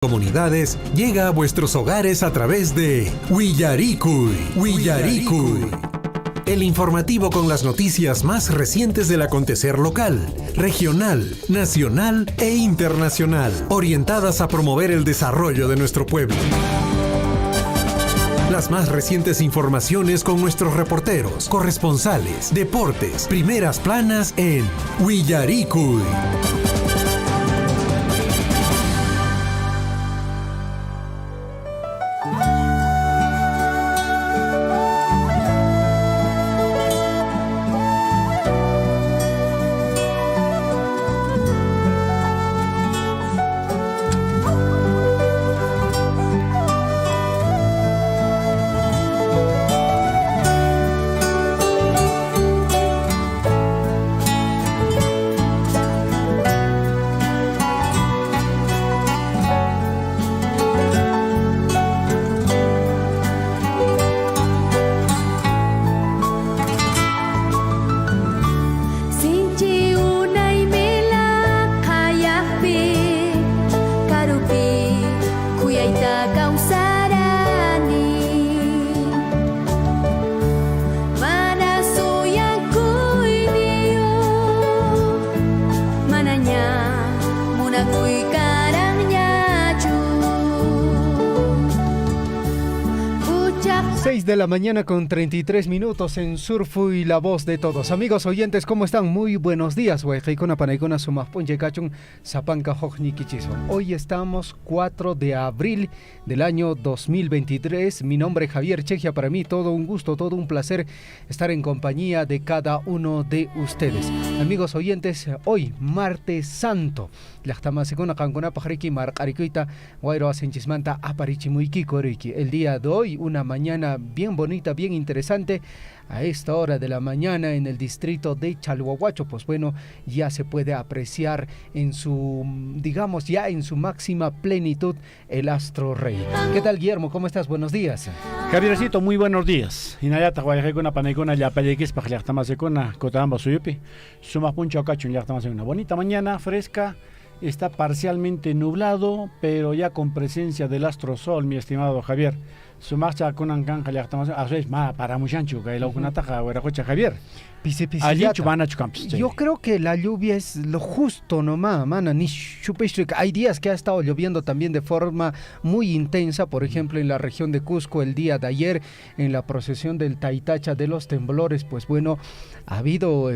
Comunidades llega a vuestros hogares a través de Willarikuy. El informativo con las noticias más recientes del acontecer local, regional, nacional e internacional, orientadas a promover el desarrollo de nuestro pueblo. Las más recientes informaciones con nuestros reporteros, corresponsales, deportes, primeras planas en Willarikuy. De la mañana con 33 minutos en Surfuy, la voz de todos. Amigos oyentes, ¿cómo están? Muy buenos días. Hoy estamos 4 de abril del año 2023. Mi nombre es Javier Chejia. Para mí todo un gusto, todo un placer estar en compañía de cada uno de ustedes. Amigos oyentes, hoy martes santo. El día de hoy, una mañana bien bonita, bien interesante. A esta hora de la mañana en el distrito de Chalhuahuacho, pues bueno, ya se puede apreciar en su, digamos, ya en su máxima plenitud el astro rey. ¿Qué tal, Guillermo? ¿Cómo estás? Buenos días. Javiercito, muy buenos días. Inayata guayajekuna paneikuna yapallequis pajliachtamasecuna kotamba suyupi. Suma puncho cachun llachtamasecuna. Bonita mañana, fresca. Está parcialmente nublado, pero ya con presencia del astro sol, mi estimado Javier. Su marcha con Ancanja ya estamos a veces más para muchancho que la una taja o era coche Javier. Yo creo que la lluvia es lo justo nomás, mana, ni hay días que ha estado lloviendo también de forma muy intensa, por ejemplo en la región de Cusco el día de ayer en la procesión del Taitacha de los temblores, pues bueno, ha habido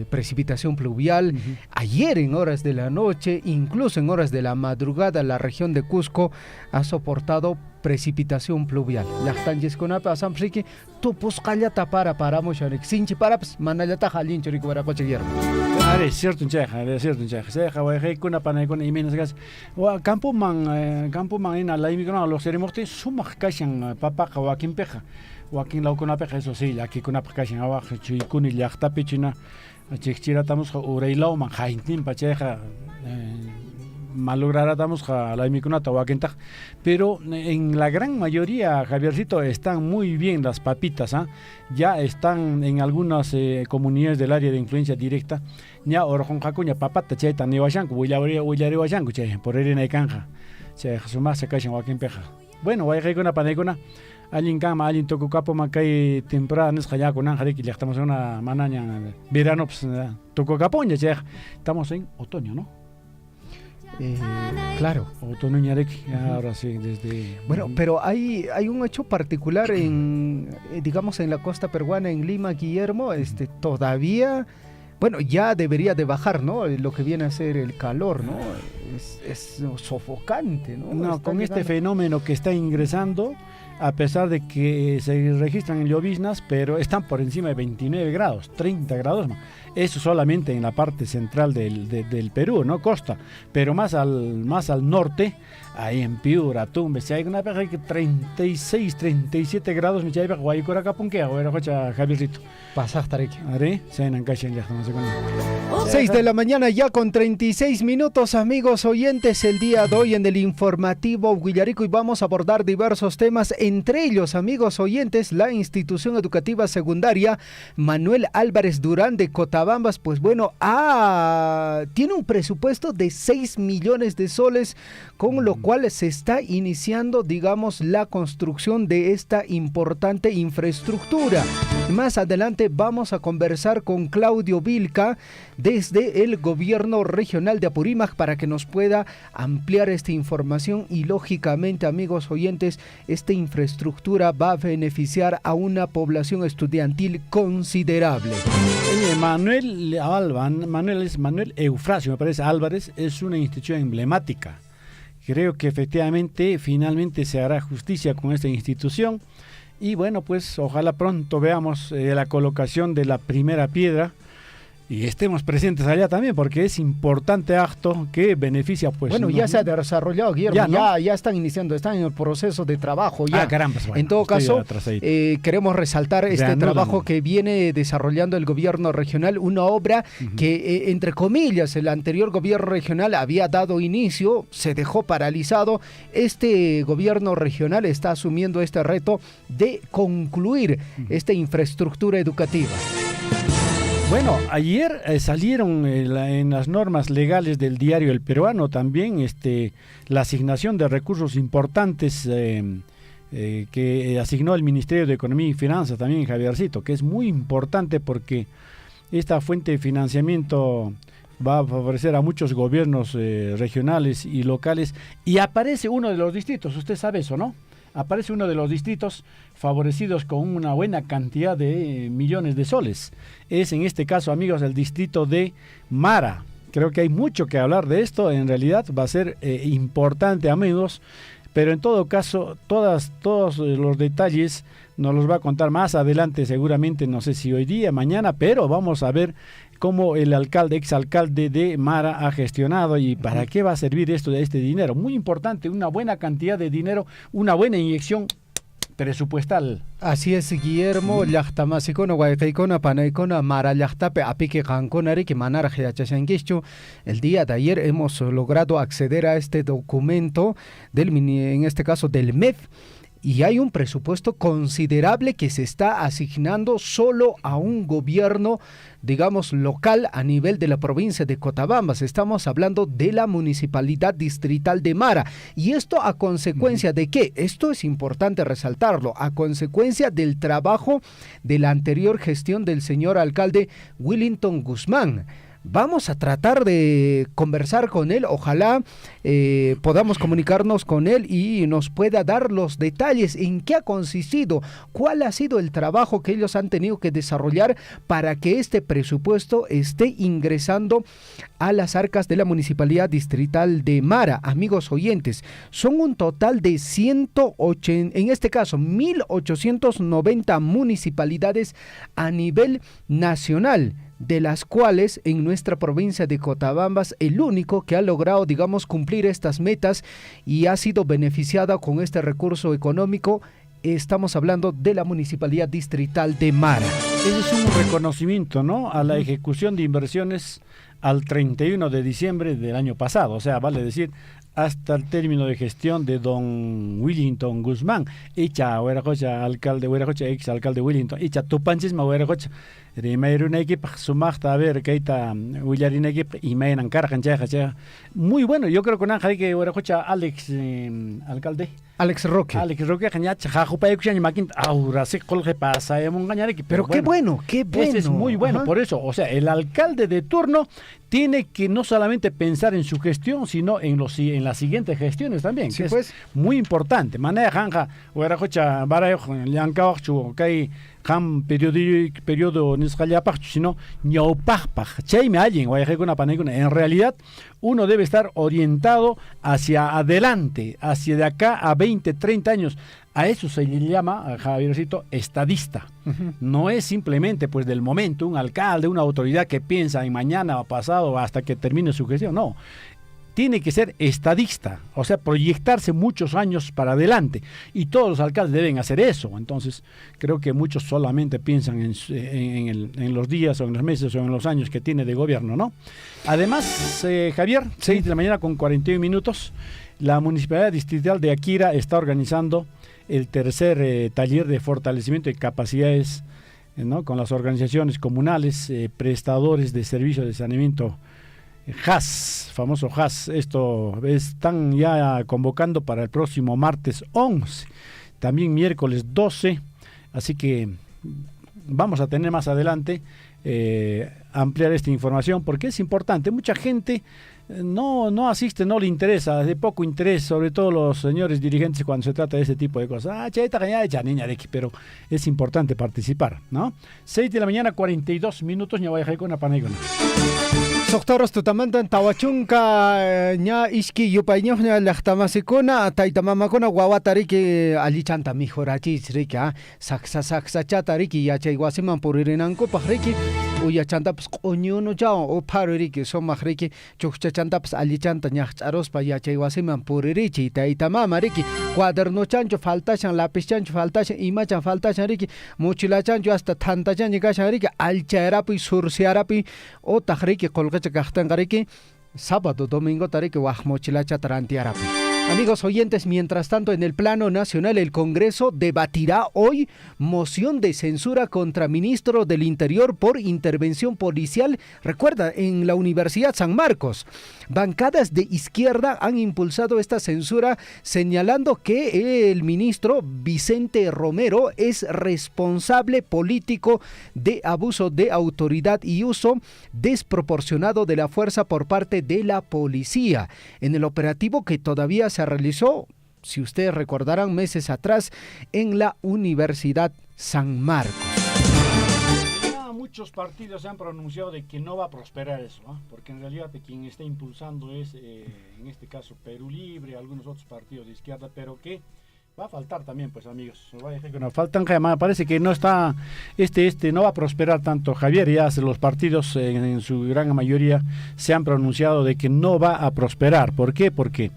precipitación pluvial. Ayer en horas de la noche, incluso en horas de la madrugada, la región de Cusco ha soportado precipitación pluvial. Lactanjes con apa sampriki tu puscalla tapara para mochanek sinchi para manallata jalin chorico para coche Guillermo. Es cierto un cheja, se jawaje kuna pana kuna imenas gas. Wa campo man en la imigran los cerimortes sumak kashan papa Joaquín Peja. Joaquín la kuna peja eso sí, aquí kuna kashan abajo chikuni llaqta pichina. Chichira estamos ureilau man jaintin pacheja. Malográramos a la imicunata o pero en la gran mayoría, Javiercito, están muy bien las papitas, ¿eh? Ya están en algunas comunidades del área de influencia directa, ya orjon jacuña papata cheta ni washanku, willare washanku che, por erina y canja, che, sumás se caen Joaquín Peja. Bueno, voy a ir con una panecona, alguien cama, alguien toco capo macay temprano, es allá con Ángel, y estamos en una manaña verano, pues toco capoña, che, estamos en otoño, ¿no? Claro. Ahora sí, desde... Bueno, pero hay un hecho particular en, digamos, en la costa peruana, en Lima, Guillermo, todavía, bueno, ya debería de bajar, ¿no? Lo que viene a ser el calor, ¿no? Es sofocante, ¿no? No, con este fenómeno que está ingresando, a pesar de que se registran lloviznas, pero están por encima de 29 grados, 30 grados más. Eso solamente en la parte central del Perú, ¿no? Costa. Pero más al norte, ahí en Piura, Tumbes, si hay una peja que 36, 37 grados, me chaiba guaycora capunquea, o era cocha Javiercito. Pasas tareki. ¿Are? Se en Cachen ya estamos con 6 de la mañana ya con 36 minutos, amigos oyentes, el día de hoy en el informativo Willarikuy vamos a abordar diversos temas, entre ellos, amigos oyentes, la institución educativa secundaria Manuel Álvarez Durán de Cotabambas, pues bueno, tiene un presupuesto de 6 millones de soles, con lo cual se está iniciando, digamos, la construcción de esta importante infraestructura. Más adelante vamos a conversar con Claudio Vilca desde el gobierno regional de Apurímac para que nos pueda ampliar esta información y lógicamente, amigos oyentes, esta infraestructura va a beneficiar a una población estudiantil considerable. Manuel Eufrasio, me parece, Álvarez, es una institución emblemática. Creo que efectivamente, finalmente se hará justicia con esta institución y bueno, pues ojalá pronto veamos la colocación de la primera piedra y estemos presentes allá también, porque es importante acto que beneficia, pues. Bueno, ya se ha desarrollado, Guillermo, ya, ¿no? ya están iniciando, están en el proceso de trabajo ya. Caramba, bueno, en todo caso, queremos resaltar este trabajo que viene desarrollando el gobierno regional, una obra que, entre comillas, el anterior gobierno regional había dado inicio, se dejó paralizado. Este gobierno regional está asumiendo este reto de concluir esta infraestructura educativa. Bueno, ayer salieron en las normas legales del diario El Peruano también la asignación de recursos importantes que asignó el Ministerio de Economía y Finanzas también, Javiercito, que es muy importante porque esta fuente de financiamiento va a favorecer a muchos gobiernos regionales y locales y aparece uno de los distritos, usted sabe eso, ¿no? Aparece uno de los distritos favorecidos con una buena cantidad de millones de soles. Es en este caso, amigos, el distrito de Mara. Creo que hay mucho que hablar de esto. En realidad va a ser importante, amigos. Pero en todo caso, todos los detalles nos los va a contar más adelante, seguramente, no sé si hoy día, mañana, pero vamos a ver cómo el exalcalde de Mara ha gestionado y para qué va a servir este dinero. Muy importante, una buena cantidad de dinero, una buena inyección presupuestal. Así es, Guillermo, llaqtamasicuna, guaycaicuna, panaicuna, Mara llaqtape, apique canconari, que manara giachashanguichu. El día de ayer hemos logrado acceder a este documento en este caso del MEF. Y hay un presupuesto considerable que se está asignando solo a un gobierno, digamos, local a nivel de la provincia de Cotabambas. Estamos hablando de la Municipalidad Distrital de Mara. ¿Y esto a consecuencia de qué? Esto es importante resaltarlo. A consecuencia del trabajo de la anterior gestión del señor alcalde Willington Guzmán. Vamos a tratar de conversar con él, ojalá podamos comunicarnos con él y nos pueda dar los detalles en qué ha consistido, cuál ha sido el trabajo que ellos han tenido que desarrollar para que este presupuesto esté ingresando a las arcas de la Municipalidad Distrital de Mara. Amigos oyentes, son un total de 180, en este caso 1.890 municipalidades a nivel nacional, de las cuales en nuestra provincia de Cotabambas el único que ha logrado, digamos, cumplir estas metas y ha sido beneficiada con este recurso económico, estamos hablando de la Municipalidad Distrital de Mara. Ese es un reconocimiento, ¿no?, a la ejecución de inversiones al 31 de diciembre del año pasado, o sea, vale decir, hasta el término de gestión de don Willington Guzmán. Icha Hueracocha, alcalde Hueracocha, ex alcalde Willington, Icha Tupanchisma Hueracocha, Rimairuna equipo, sumachta a ver, Keita Willarina equipo, y Mainan Carjan Chaja. Muy bueno, yo creo que Nanja que Hueracocha, Alex, alcalde. Alex Roque, Jañacha, Jajupa Yuxan, Maquint, ahora se colge pasa, pero qué bueno, qué bueno. Ese es muy bueno, por eso, o sea, el alcalde de turno tiene que no solamente pensar en su gestión, sino en las siguientes gestiones también, sí, que pues, es muy importante. Maneja Janja, Hueracocha, Barajo, Liancaochu, Kai, Ham, periodo Niscayapach, sino Ñaupajpaj, Chaime Allen, Guayajecuna Panecuna. En realidad, uno debe estar orientado hacia adelante, hacia de acá a 20, 30 años. A eso se le llama, a Javiercito, estadista. No es simplemente pues del momento un alcalde, una autoridad que piensa en mañana o pasado hasta que termine su gestión. No, tiene que ser estadista, o sea, proyectarse muchos años para adelante. Y todos los alcaldes deben hacer eso. Entonces, creo que muchos solamente piensan en los días o en los meses o en los años que tiene de gobierno, ¿no? Además, Javier, 6 de la mañana con 41 minutos, la Municipalidad Distrital de Akira está organizando el tercer taller de fortalecimiento de capacidades, ¿no?, con las organizaciones comunales, prestadores de servicios de saneamiento, JAS, famoso JAS. Esto están ya convocando para el próximo martes 11, también miércoles 12, así que vamos a tener más adelante ampliar esta información, porque es importante. Mucha gente no asiste, no le interesa, de poco interés, sobre todo los señores dirigentes cuando se trata de ese tipo de cosas. Pero es importante participar, ¿no? 6 de la mañana, 42 minutos, ya voy a dejar con una panegona. Soktoros tutamantan tawachunka ña iski yupayñoqña llaqtamasikuna taytamamakuna wawatariki allichanta mijurachis riki saksachata riki yachay wasiman puririnankupak riki uyachantapas q'uñunucha upharu riki sumaq riki chukchachantapas allichanta ñaqch'aruspa yachay wasiman puririchi taytamama riki cuadernochanchu faltashan lapischanchu faltashan imachan faltashan riki mochilachanchu hasta thantachanñi kashan riki alchayrapi sursiarapi otaq riki qolqacha kaqtanqa riki sábado domingo tariki waq mochilacha tarantiarapi. Amigos oyentes, mientras tanto, en el plano nacional, el Congreso debatirá hoy moción de censura contra ministro del Interior por intervención policial. Recuerda, en la Universidad San Marcos, bancadas de izquierda han impulsado esta censura, señalando que el ministro Vicente Romero es responsable político de abuso de autoridad y uso desproporcionado de la fuerza por parte de la policía. En el operativo que todavía se realizó, si ustedes recordarán, meses atrás en la Universidad San Marcos. Ya muchos partidos se han pronunciado de que no va a prosperar eso, ¿eh? Porque en realidad quien está impulsando es, en este caso, Perú Libre, algunos otros partidos de izquierda, pero que va a faltar también, pues, amigos. No faltan, parece que no está, no va a prosperar tanto, Javier. Ya los partidos en su gran mayoría se han pronunciado de que no va a prosperar. ¿Por qué? Porque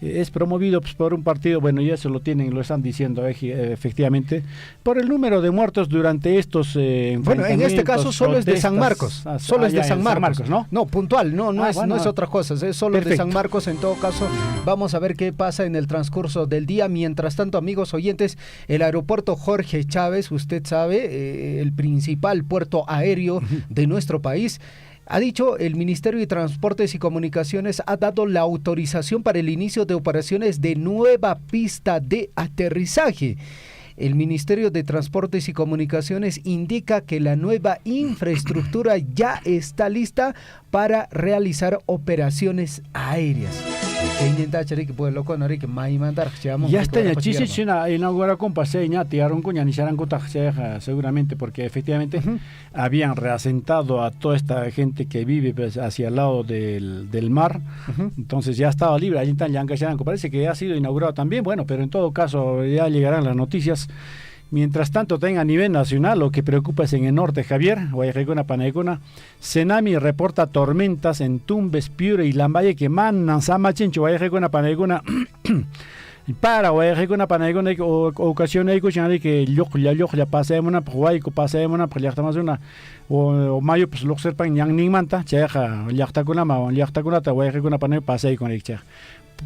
es promovido, pues, por un partido, bueno, ya se lo tienen, lo están diciendo efectivamente, por el número de muertos durante estos bueno, en este caso solo es de San Marcos, solo es de San Marcos, ¿no? No, puntual, no es otra cosa, es solo perfecto. De San Marcos. En todo caso, vamos a ver qué pasa en el transcurso del día. Mientras tanto, amigos oyentes, el aeropuerto Jorge Chávez, usted sabe, el principal puerto aéreo de nuestro país, ha dicho, el Ministerio de Transportes y Comunicaciones ha dado la autorización para el inicio de operaciones de nueva pista de aterrizaje. El Ministerio de Transportes y Comunicaciones indica que la nueva infraestructura ya está lista para realizar operaciones aéreas. Ya está, ya inaugura con paseo ya tiraron con seguramente, porque efectivamente habían reasentado a toda esta gente que vive, pues, hacia el lado del mar. Entonces ya estaba libre. Allí están Yancacharanco, parece que ha sido inaugurado también. Bueno, pero en todo caso ya llegarán las noticias. Mientras tanto, a nivel nacional, lo que preocupa es en el norte, Javier, Guayacuna, Paneguna. Senami reporta tormentas en Tumbes, Piura y Lambaye que manan Samachincho, Guayacuna, Paneguna. Para Guayacuna, Paneguna, ocasiones que ya pasemos una, pues ya estamos una, o mayo, pues lo serpan yang ningmanta, cheja, yachtakuna, Guayacuna, Paneguna, pasei con el cheja.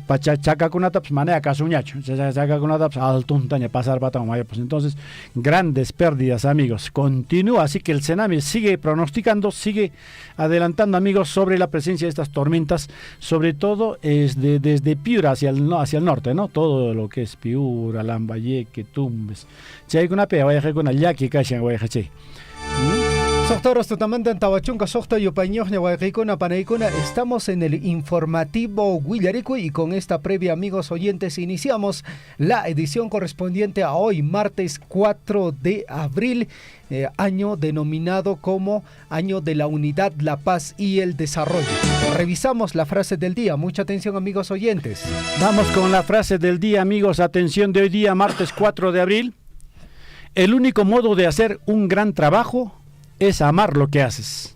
Pachachaca con pues manera casuñacho, chaca con pues altuntaña pasar batón, pues entonces grandes pérdidas, amigos. Continúa, así que el Senami sigue pronosticando, sigue adelantando, amigos, sobre la presencia de estas tormentas, sobre todo desde Piura hacia el norte, ¿no? Todo lo que es Piura, Lambayeque, Tumbes. Chay con una pea, vaya con allá que cachen, vaya che. Estamos en el informativo Guillarico y con esta previa, amigos oyentes, iniciamos la edición correspondiente a hoy, martes 4 de abril, año denominado como Año de la Unidad, la Paz y el Desarrollo. Revisamos la frase del día. Mucha atención, amigos oyentes. Vamos con la frase del día, amigos. Atención, de hoy día, martes 4 de abril. El único modo de hacer un gran trabajo es amar lo que haces.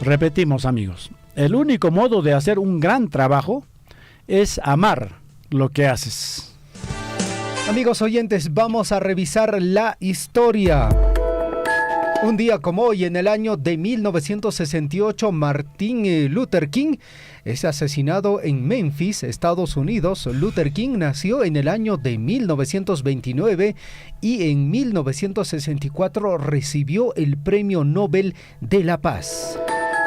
Repetimos, amigos. El único modo de hacer un gran trabajo es amar lo que haces. Amigos oyentes, vamos a revisar la historia. Un día como hoy, en el año de 1968, Martin Luther King es asesinado en Memphis, Estados Unidos. Luther King nació en el año de 1929 y en 1964 recibió el Premio Nobel de la Paz.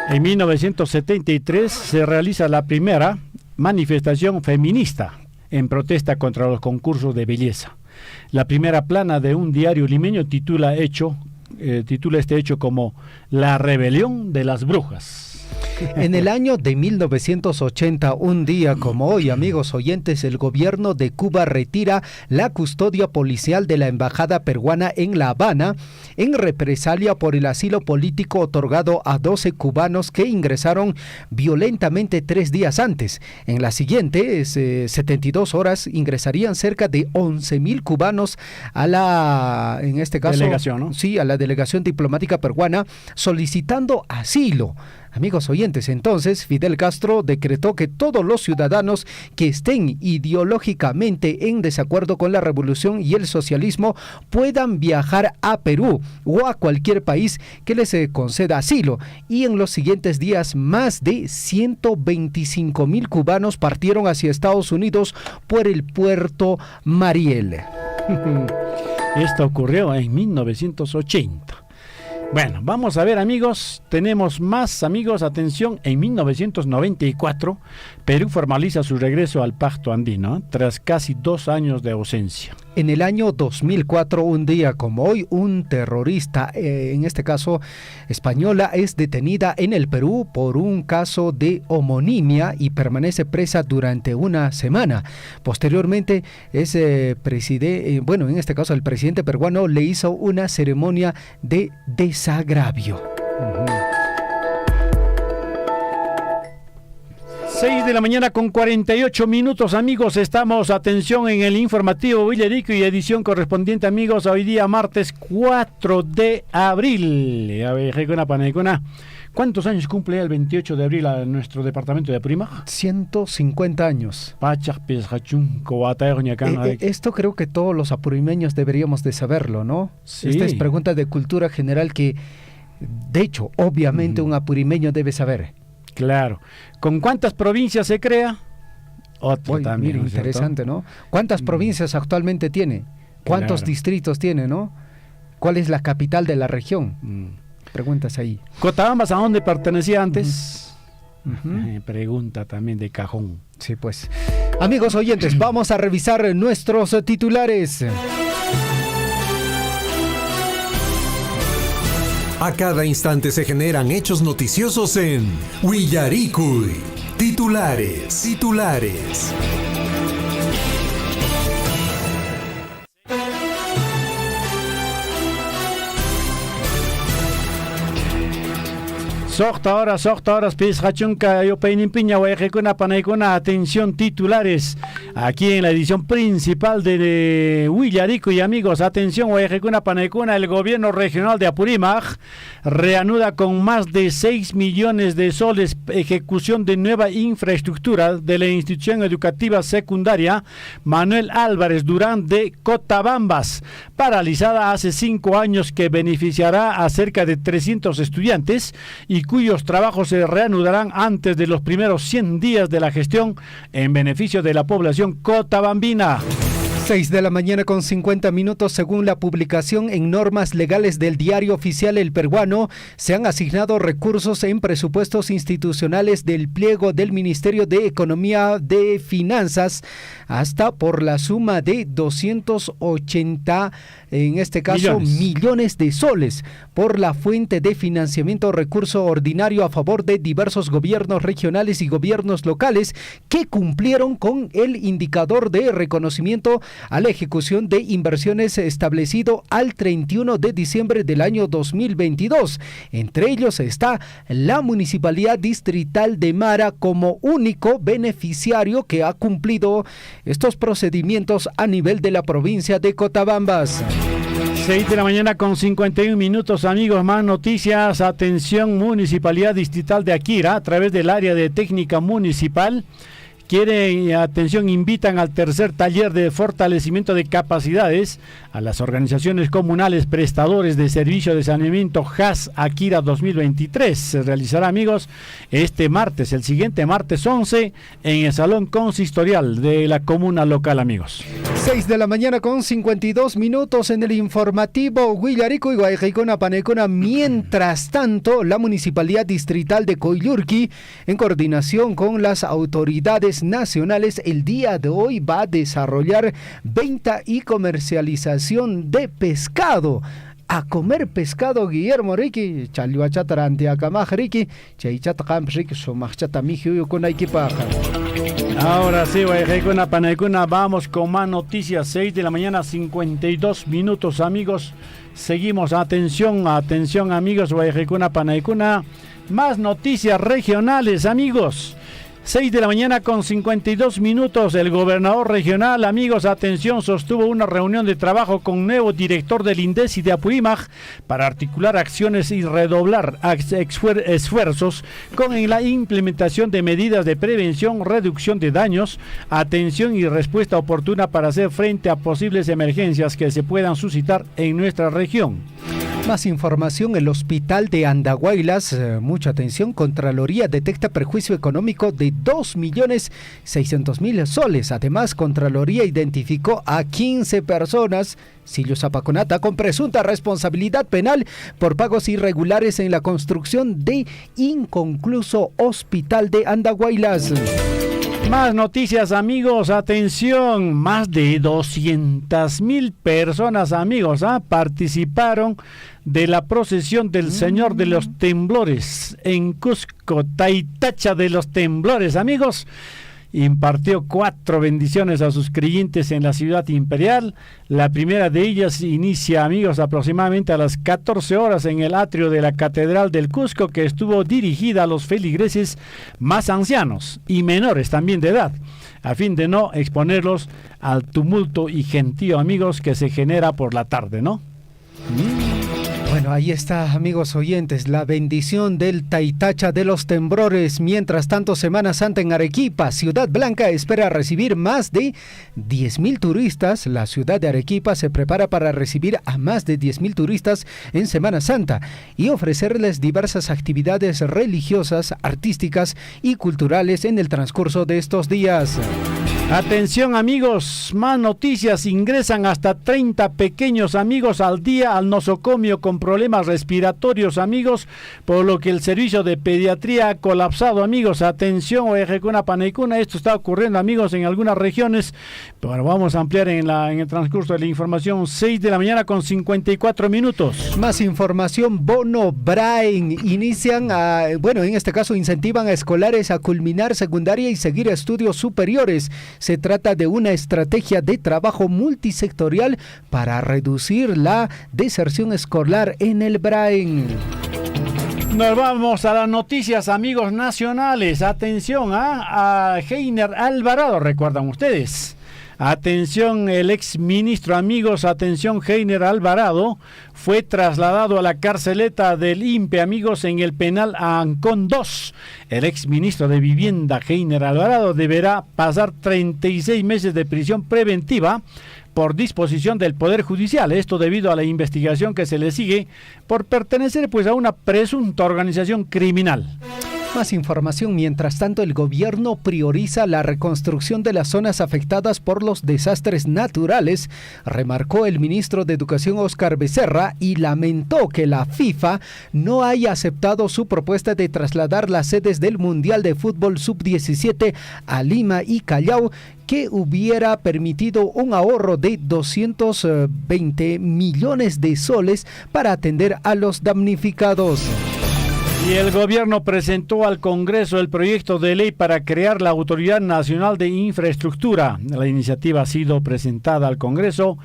En 1973 se realiza la primera manifestación feminista en protesta contra los concursos de belleza. La primera plana de un diario limeño titula este hecho como La rebelión de las brujas. En el año de 1980, un día como hoy, amigos oyentes, el gobierno de Cuba retira la custodia policial de la embajada peruana en La Habana en represalia por el asilo político otorgado a 12 cubanos que ingresaron violentamente 3 días antes. En las siguientes 72 horas ingresarían cerca de 11,000 cubanos a la, en este caso, delegación, ¿no? Sí, a la delegación diplomática peruana solicitando asilo. Amigos oyentes, entonces Fidel Castro decretó que todos los ciudadanos que estén ideológicamente en desacuerdo con la revolución y el socialismo puedan viajar a Perú o a cualquier país que les conceda asilo. Y en los siguientes días, más de 125,000 cubanos partieron hacia Estados Unidos por el puerto Mariel. Esto ocurrió en 1980. Bueno, vamos a ver, amigos, tenemos más, amigos, atención. En 1994, Perú formaliza su regreso al Pacto Andino, tras casi 2 años de ausencia. En el año 2004, un día como hoy, un terrorista, en este caso española, es detenida en el Perú por un caso de homonimia y permanece presa durante una semana. Posteriormente, en este caso el presidente peruano le hizo una ceremonia de desagravio. 6 de la mañana con 48 minutos, amigos. Estamos, atención, en el informativo Villarico y edición correspondiente, amigos, hoy día martes 4 de abril. A ver, ¿cuántos años cumple el 28 de abril a nuestro departamento de Apurímac? 150 años. Esto creo que todos los apurimeños deberíamos de saberlo, ¿no? Sí. Esta es pregunta de cultura general que, de hecho, obviamente un apurimeño debe saber. Claro. ¿Con cuántas provincias se crea? Otra también, mira, ¿no es interesante, cierto? ¿no? ¿Cuántas provincias actualmente tiene? ¿Cuántos distritos tiene, no? ¿Cuál es la capital de la región? Preguntas ahí. ¿Cotabambas a dónde pertenecía antes? Pregunta también de cajón. Sí, pues. Amigos oyentes, vamos a revisar nuestros titulares. A cada instante se generan hechos noticiosos en Villaricuy. Titulares. Socta horas, pis hachunca, yo peinin piña, guayajecuna, panaicuna, atención, titulares. Aquí en la edición principal de Villarico y amigos, atención, guayajecuna, panaicuna, el gobierno regional de Apurímac reanuda con más de 6 millones de soles ejecución de nueva infraestructura de la institución educativa secundaria Manuel Álvarez Durán de Cotabambas, paralizada hace 5 años, que beneficiará a cerca de 300 estudiantes y cuyos trabajos se reanudarán antes de los primeros 100 días de la gestión en beneficio de la población cotabambina. 6 de la mañana con 50 minutos. Según la publicación en normas legales del Diario Oficial El Peruano, se han asignado recursos en presupuestos institucionales del pliego del Ministerio de Economía de Finanzas hasta por la suma de 280, en este caso, millones de soles por la fuente de financiamiento recurso ordinario a favor de diversos gobiernos regionales y gobiernos locales que cumplieron con el indicador de reconocimiento a la ejecución de inversiones establecido al 31 de diciembre del año 2022. Entre ellos está la Municipalidad Distrital de Mara como único beneficiario que ha cumplido estos procedimientos a nivel de la provincia de Cotabambas. 6 de la mañana con 51 minutos, amigos, más noticias. Atención, Municipalidad Distrital de Aquira, a través del área de técnica municipal, invitan al tercer taller de fortalecimiento de capacidades a las organizaciones comunales prestadores de servicio de saneamiento JAS Akira 2023. Se realizará, amigos, este martes, el siguiente martes 11, en el Salón Consistorial de la comuna local, amigos. 6 de la mañana con 52 minutos en el informativo Huillarico y Guayjicona Panecona. Mientras tanto, la Municipalidad Distrital de Coyllurqui, en coordinación con las autoridades nacionales, el día de hoy va a desarrollar venta y comercialización de pescado. A comer pescado, Guillermo Ricky, Chalihuachatarante Acamaj Ricky, Chaichatakam Ricky, Somachchatamigio con Aikipaja. Ahora sí, Guayjicuna Panecuna, vamos con más noticias. 6 de la mañana, 52 minutos, amigos. Seguimos, atención, amigos, Guayjicuna Panecuna. Más noticias regionales, amigos. 6 de la mañana con 52 minutos. El gobernador regional, amigos, atención, sostuvo una reunión de trabajo con nuevo director del INDECI de Apurímac para articular acciones y redoblar esfuerzos con la implementación de medidas de prevención, reducción de daños, atención y respuesta oportuna para hacer frente a posibles emergencias que se puedan suscitar en nuestra región. Más información, el hospital de Andahuaylas, mucha atención, Contraloría detecta perjuicio económico de 2.600.000 soles. Además, Contraloría identificó a 15 personas, Silio Zapaconata, con presunta responsabilidad penal por pagos irregulares en la construcción de inconcluso hospital de Andahuaylas. Más noticias, amigos, atención, más de 200.000 personas, amigos, participaron de la procesión del Señor de los Temblores en Cusco, Taitacha de los Temblores, amigos. Impartió 4 bendiciones a sus creyentes en la ciudad imperial. La primera de ellas inicia, amigos, aproximadamente a las 14 horas en el atrio de la Catedral del Cusco, que estuvo dirigida a los feligreses más ancianos y menores también de edad, a fin de no exponerlos al tumulto y gentío, amigos, que se genera por la tarde, ¿no? Bueno, ahí está, amigos oyentes, la bendición del Taitacha de los Temblores. Mientras tanto, Semana Santa en Arequipa, Ciudad Blanca espera recibir más de 10.000 turistas. La ciudad de Arequipa se prepara para recibir a más de 10.000 turistas en Semana Santa y ofrecerles diversas actividades religiosas, artísticas y culturales en el transcurso de estos días. Atención, amigos, más noticias. Ingresan hasta 30 pequeños, amigos, al día al nosocomio con problemas respiratorios, amigos, por lo que el servicio de pediatría ha colapsado, amigos. Atención, Guayjicuna Panecuna, esto está ocurriendo, amigos, en algunas regiones, pero vamos a ampliar en el transcurso de la información. 6 de la mañana con 54 minutos. Más información, Bono Brain. Inician en este caso incentivan a escolares a culminar secundaria y seguir estudios superiores. Se trata de una estrategia de trabajo multisectorial para reducir la deserción escolar en el Brain. Nos vamos a las noticias, amigos nacionales. Atención a Heiner Alvarado, ¿recuerdan ustedes? Atención, el ex ministro, amigos, atención, Heiner Alvarado fue trasladado a la carceleta del INPE, amigos, en el penal Ancón 2. El ex ministro de Vivienda, Heiner Alvarado, deberá pasar 36 meses de prisión preventiva por disposición del Poder Judicial. Esto debido a la investigación que se le sigue por pertenecer a una presunta organización criminal. Más información, mientras tanto, el gobierno prioriza la reconstrucción de las zonas afectadas por los desastres naturales, remarcó el ministro de Educación Óscar Becerra, y lamentó que la FIFA no haya aceptado su propuesta de trasladar las sedes del Mundial de Fútbol Sub-17 a Lima y Callao, que hubiera permitido un ahorro de 220 millones de soles para atender a los damnificados. Y el gobierno presentó al Congreso el proyecto de ley para crear la Autoridad Nacional de Infraestructura. La iniciativa ha sido presentada al Congreso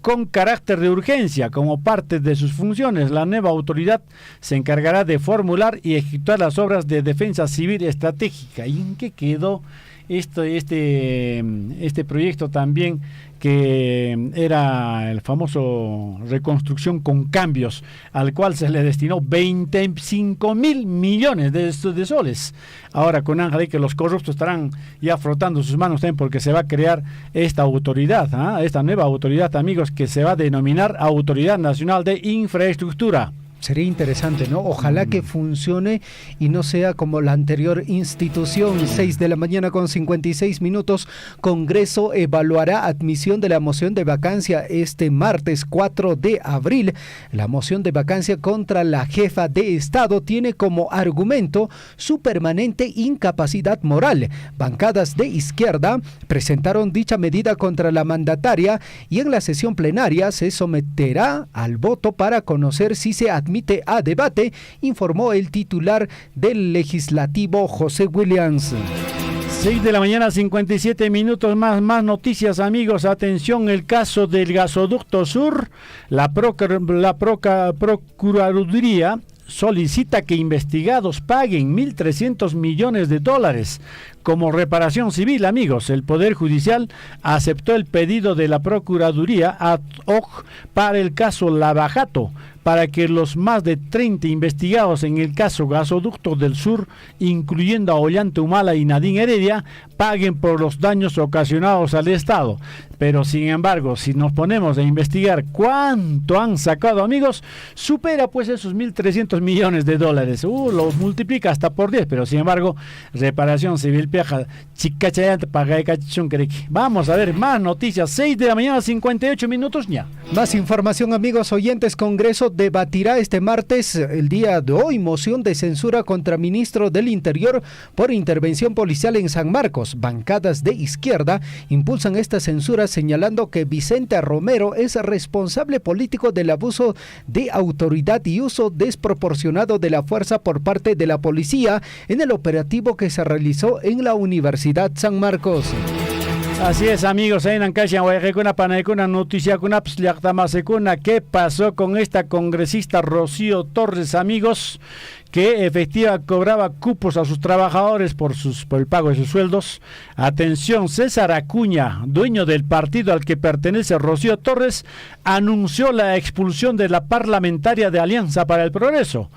con carácter de urgencia. Como parte de sus funciones, la nueva autoridad se encargará de formular y ejecutar las obras de defensa civil estratégica. ¿Y en qué quedó este proyecto también, que era el famoso reconstrucción con cambios, al cual se le destinó 25.000 millones de soles. Ahora con Ángel, que los corruptos estarán ya frotando sus manos también, porque se va a crear esta autoridad, esta nueva autoridad, amigos, que se va a denominar Autoridad Nacional de Infraestructura. Sería interesante, ¿no? Ojalá que funcione y no sea como la anterior institución. 6 de la mañana con 56 minutos. Congreso evaluará admisión de la moción de vacancia este martes 4 de abril. La moción de vacancia contra la jefa de Estado tiene como argumento su permanente incapacidad moral. Bancadas de izquierda presentaron dicha medida contra la mandataria y en la sesión plenaria se someterá al voto para conocer si se admite a debate, informó el titular del Legislativo, José Williams. 6 de la mañana, 57 minutos más noticias, amigos. Atención, el caso del gasoducto sur. La Procuraduría solicita que investigados paguen $1.300 millones como reparación civil, amigos. El Poder Judicial aceptó el pedido de la Procuraduría ad hoc para el caso Lava Jato, para que los más de 30 investigados en el caso Gasoducto del Sur, incluyendo a Ollanta Humala y Nadine Heredia, paguen por los daños ocasionados al Estado. Pero sin embargo, si nos ponemos a investigar cuánto han sacado, amigos, supera pues esos $1.300 millones. Lo multiplica hasta por 10, pero sin embargo, reparación civil piaja, chicachayante paga. Vamos a ver más noticias. 6 de la mañana, 58 minutos ya. Más información, amigos oyentes. Congreso debatirá este martes, el día de hoy, moción de censura contra ministro del Interior por intervención policial en San Marcos. Bancadas de izquierda impulsan esta censura señalando que Vicente Romero es responsable político del abuso de autoridad y uso desproporcionado de la fuerza por parte de la policía en el operativo que se realizó en la Universidad San Marcos. Así es, amigos, ¿qué pasó con esta congresista Rocío Torres, amigos? Que efectivamente cobraba cupos a sus trabajadores por el pago de sus sueldos. Atención, César Acuña, dueño del partido al que pertenece Rocío Torres, anunció la expulsión de la parlamentaria de Alianza para el Progreso.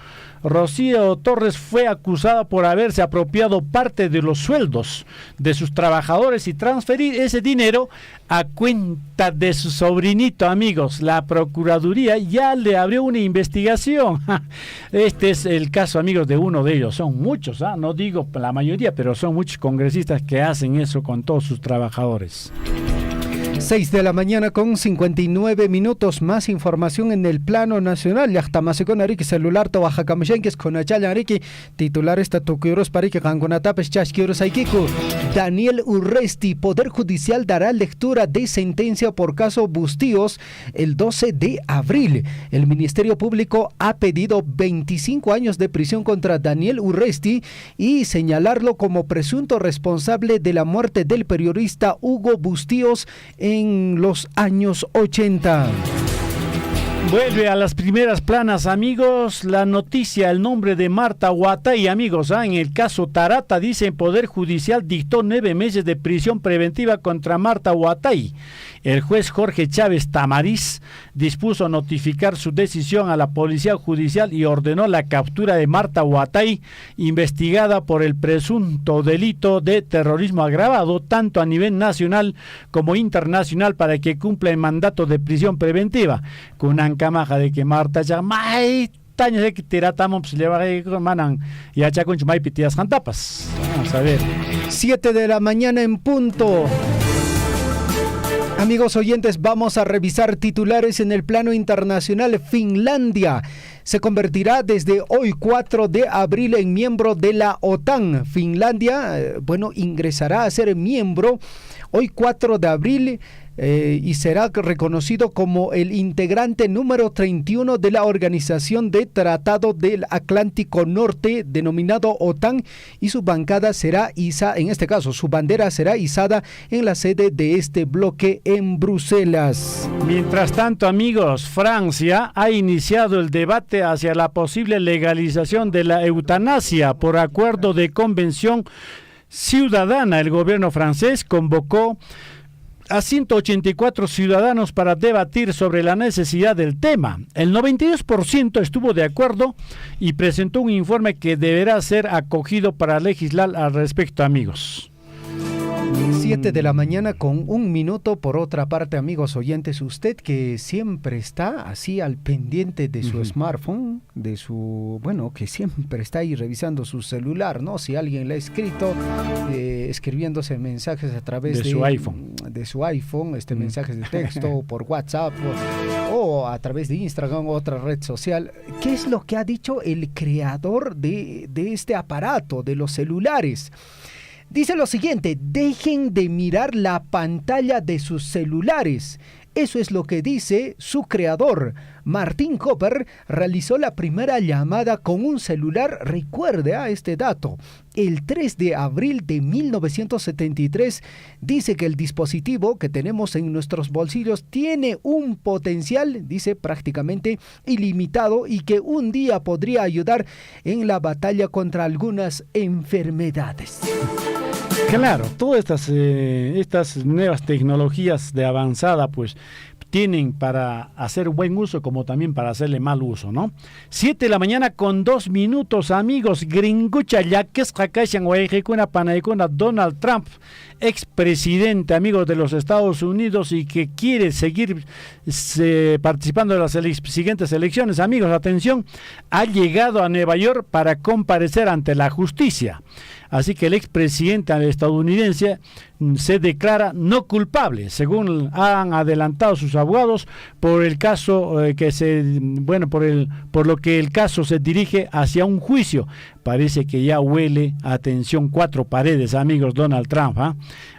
Rocío Torres fue acusada por haberse apropiado parte de los sueldos de sus trabajadores y transferir ese dinero a cuenta de su sobrinito, amigos. La Procuraduría ya le abrió una investigación. Este es el caso, amigos, de uno de ellos. Son muchos, no digo la mayoría, pero son muchos congresistas que hacen eso con todos sus trabajadores. 6 de la mañana con 59 minutos. Más información en el plano nacional. Yachtamasicon Ariki celular to Oaxacameyenques con Achalla Ariki titular esta Tucuros Pariki Gangunatapes Chasquiros Aikiku. Daniel Urresti, Poder Judicial dará lectura de sentencia por caso Bustíos el 12 de abril. El Ministerio Público ha pedido 25 años de prisión contra Daniel Urresti y señalarlo como presunto responsable de la muerte del periodista Hugo Bustíos en los años 80. Vuelve a las primeras planas, amigos, la noticia, el nombre de Marta Huatay, amigos, en el caso Tarata, dice el Poder Judicial dictó 9 meses de prisión preventiva contra Marta Huatay. El juez Jorge Chávez Tamariz dispuso notificar su decisión a la Policía Judicial y ordenó la captura de Marta Huatay, investigada por el presunto delito de terrorismo agravado, tanto a nivel nacional como internacional, para que cumpla el mandato de prisión preventiva. Con una camaja de que Marta ya taños de que tiratamos le va a manan y a chacunch mai pitias jantapas. Vamos a ver. 7 de la mañana en punto. Amigos oyentes, vamos a revisar titulares en el plano internacional. Finlandia se convertirá desde hoy 4 de abril en miembro de la OTAN. Finlandia, ingresará a ser miembro hoy 4 de abril y será reconocido como el integrante número 31 de la Organización de Tratado del Atlántico Norte, denominado OTAN, y su bancada será izada, en este caso, su bandera será izada en la sede de este bloque en Bruselas. Mientras tanto, amigos, Francia ha iniciado el debate hacia la posible legalización de la eutanasia por acuerdo de convención ciudadana. El gobierno francés convocó a 184 ciudadanos para debatir sobre la necesidad del tema. El 92% estuvo de acuerdo y presentó un informe que deberá ser acogido para legislar al respecto, amigos. 7 de la mañana con 1 minuto. Por otra parte, amigos oyentes, usted que siempre está así al pendiente de su smartphone, que siempre está ahí revisando su celular, ¿no? Si alguien le ha escrito, escribiéndose mensajes a través de su iPhone. De su iPhone, mensajes de texto, o por WhatsApp, o a través de Instagram o otra red social. ¿Qué es lo que ha dicho el creador de este aparato, de los celulares? Dice lo siguiente: dejen de mirar la pantalla de sus celulares. Eso es lo que dice su creador. Martin Cooper realizó la primera llamada con un celular, recuerde este dato, el 3 de abril de 1973. Dice que el dispositivo que tenemos en nuestros bolsillos tiene un potencial, dice, prácticamente ilimitado, y que un día podría ayudar en la batalla contra algunas enfermedades. Claro, todas estas nuevas tecnologías de avanzada, pues, tienen para hacer buen uso como también para hacerle mal uso, ¿no? 7 de la mañana con 2 minutos, amigos. Gringucha yaques kakashan waijekuna panaikuna Donald Trump, expresidente, amigos, de los Estados Unidos, y que quiere seguir participando de las siguientes elecciones. Amigos, atención, ha llegado a Nueva York para comparecer ante la justicia. Así que el expresidente estadounidense se declara no culpable, según han adelantado sus abogados, por el caso por lo que el caso se dirige hacia un juicio. Parece que ya huele, atención, 4 paredes, amigos, Donald Trump, ¿eh?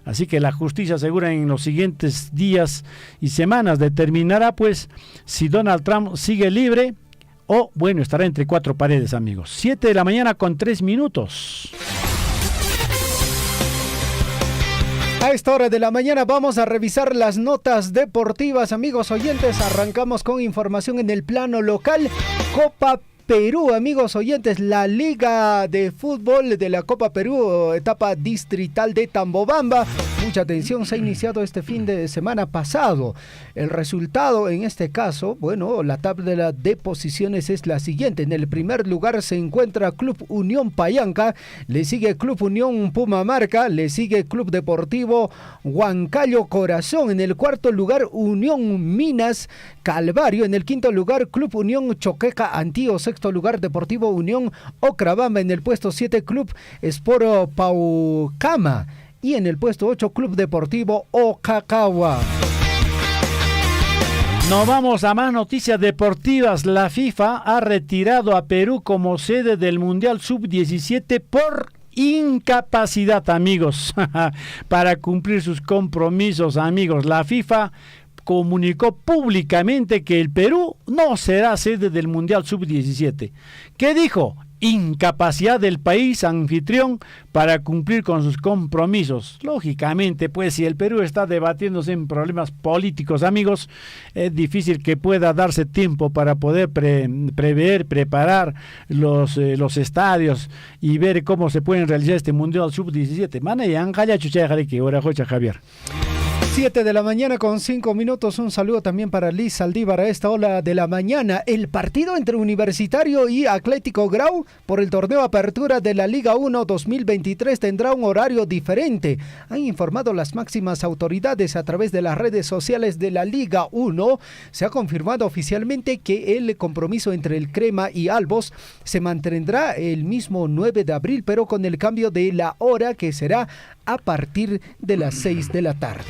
Así que la justicia asegura en los siguientes días y semanas determinará, pues, si Donald Trump sigue libre o, estará entre 4 paredes, amigos. 7 de la mañana con 3 minutos. A esta hora de la mañana vamos a revisar las notas deportivas, amigos oyentes. Arrancamos con información en el plano local. Copa Perú, amigos oyentes, la Liga de Fútbol de la Copa Perú, etapa distrital de Tambobamba. Mucha atención, se ha iniciado este fin de semana pasado. El resultado en este caso, la tabla de posiciones es la siguiente. En el primer lugar se encuentra Club Unión Payanca, le sigue Club Unión Pumamarca, le sigue Club Deportivo Huancayo Corazón. En el cuarto lugar, Unión Minas Calvario. En el quinto lugar, Club Unión Choqueca Antío. Sexto lugar, Deportivo Unión Ocrabamba. En el puesto 7, Club Esporo Paucama. Y en el puesto 8, Club Deportivo Ocacagua. Nos vamos a más noticias deportivas. La FIFA ha retirado a Perú como sede del Mundial Sub-17 por incapacidad, amigos, para cumplir sus compromisos, amigos. La FIFA comunicó públicamente que el Perú no será sede del Mundial Sub-17. ¿Qué dijo? Incapacidad del país anfitrión para cumplir con sus compromisos. Lógicamente, pues, si el Perú está debatiéndose en problemas políticos, amigos, es difícil que pueda darse tiempo para poder prever, preparar los estadios y ver cómo se pueden realizar este Mundial Sub-17. Javier. 7 de la mañana con 5 minutos. Un saludo también para Liz Saldívar a esta hora de la mañana. El partido entre Universitario y Atlético Grau por el torneo Apertura de la Liga 1 2023 tendrá un horario diferente. Han informado las máximas autoridades a través de las redes sociales de la Liga 1. Se ha confirmado oficialmente que el compromiso entre el Crema y Albos se mantendrá el mismo 9 de abril, pero con el cambio de la hora, que será a partir de las 6 de la tarde.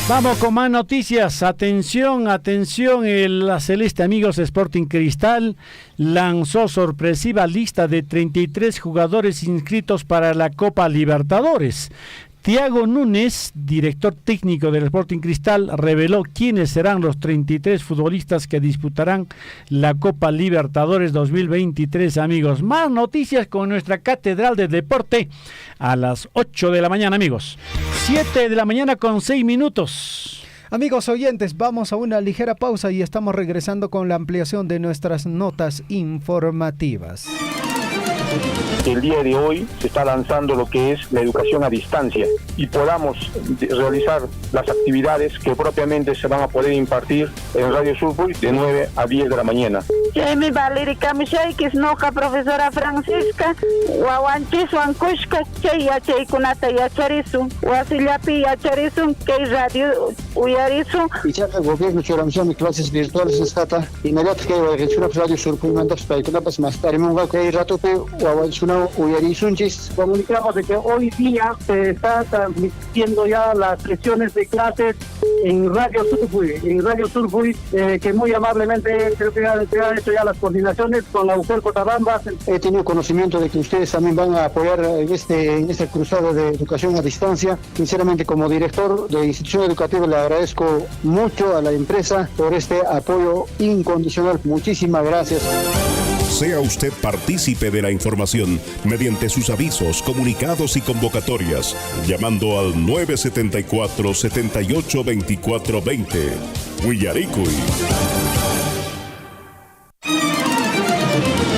Vamos con más noticias. Atención, la Celeste, amigos. Sporting Cristal lanzó sorpresiva lista de 33 jugadores inscritos para la Copa Libertadores. Thiago Núñez, director técnico del Sporting Cristal, reveló quiénes serán los 33 futbolistas que disputarán la Copa Libertadores 2023, amigos. Más noticias con nuestra Catedral de Deporte a las 8 de la mañana, amigos. 7 de la mañana con 6 minutos. Amigos oyentes, vamos a una ligera pausa y estamos regresando con la ampliación de nuestras notas informativas. El día de hoy se está lanzando lo que es la educación a distancia y podamos realizar las actividades que propiamente se van a poder impartir en Radio Surpuy de 9 a 10 de la mañana. Jaime Valeria Kamishayki, noqa profesora Francisca, wawanchis wankushka, chay yachaykunata yacharisun, wasillapi yacharisun, kay radio uyarisun. Ichaqa gobierno churamishami clases virtuales nisqata, inmediato kay wayqichunapis Radio Surpuymantapas paykunapas más tarimunqa kay ratupi wawanchuna uyarisunchis. Comunicamos de que hoy día se está transmitiendo ya las sesiones de clases en Radio Surpuy, que muy amablemente creo que ha hecho ya las coordinaciones con la UCEL Cotabambas. He tenido conocimiento de que ustedes también van a apoyar en este cruzado de educación a distancia. Sinceramente, como director de institución educativa, le agradezco mucho a la empresa por este apoyo incondicional. Muchísimas gracias. Sea usted partícipe de la información mediante sus avisos, comunicados y convocatorias, llamando al 974-782420. Huillaricuy.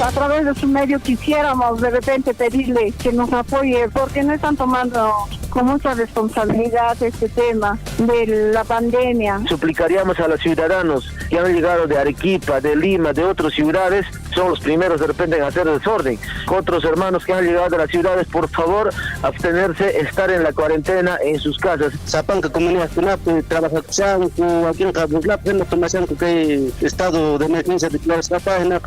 A través de su medio quisiéramos de repente pedirle que nos apoye, porque no están tomando con mucha responsabilidad este tema de la pandemia. Suplicaríamos a los ciudadanos que han llegado de Arequipa, de Lima, de otras ciudades, son los primeros de repente en hacer desorden. Otros hermanos que han llegado de las ciudades, por favor, abstenerse, estar en la cuarentena en sus casas. Zapanca comunidad trabaja aquí en Cabuslap, en la formación que estado de emergencia declarado esta página,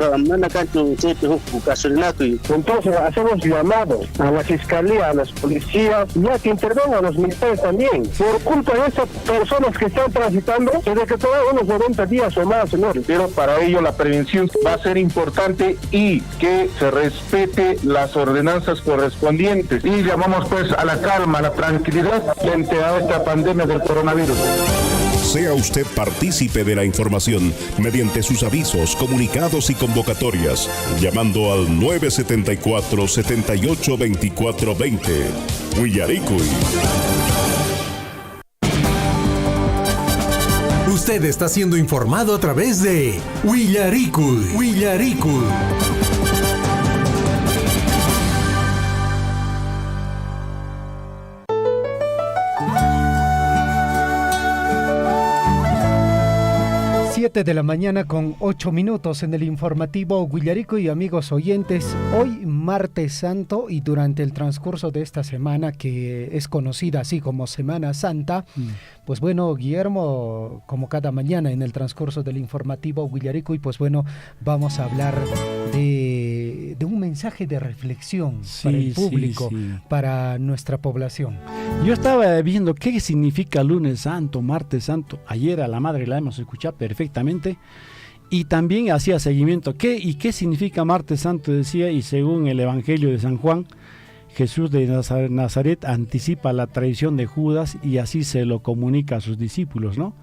Entonces hacemos llamado a la fiscalía, a las policías, ya que intervengan a los militares también. Por culpa de esas personas que están transitando, se decretó unos 90 días o más, señor. Pero para ello la prevención va a ser importante y que se respete las ordenanzas correspondientes. Y llamamos pues a la calma, a la tranquilidad frente a esta pandemia del coronavirus. Sea usted partícipe de la información mediante sus avisos, comunicados y convocatorias, llamando al 974-782420. Huillaricuy. Usted está siendo informado a través de Huillaricuy. Huillaricuy. De la mañana con 8 minutos en el informativo Huillaricuy, y amigos oyentes, hoy martes santo y durante el transcurso de esta semana que es conocida así como Semana Santa, pues bueno, Guillermo, como cada mañana en el transcurso del informativo Huillaricuy, pues bueno, vamos a hablar de un mensaje de reflexión para el público, para nuestra población. Yo estaba viendo qué significa lunes santo, martes santo. Ayer a la madre la hemos escuchado perfectamente y también hacía seguimiento. ¿Qué significa martes santo? Decía, y según el Evangelio de San Juan, Jesús de Nazaret anticipa la traición de Judas y así se lo comunica a sus discípulos, ¿no?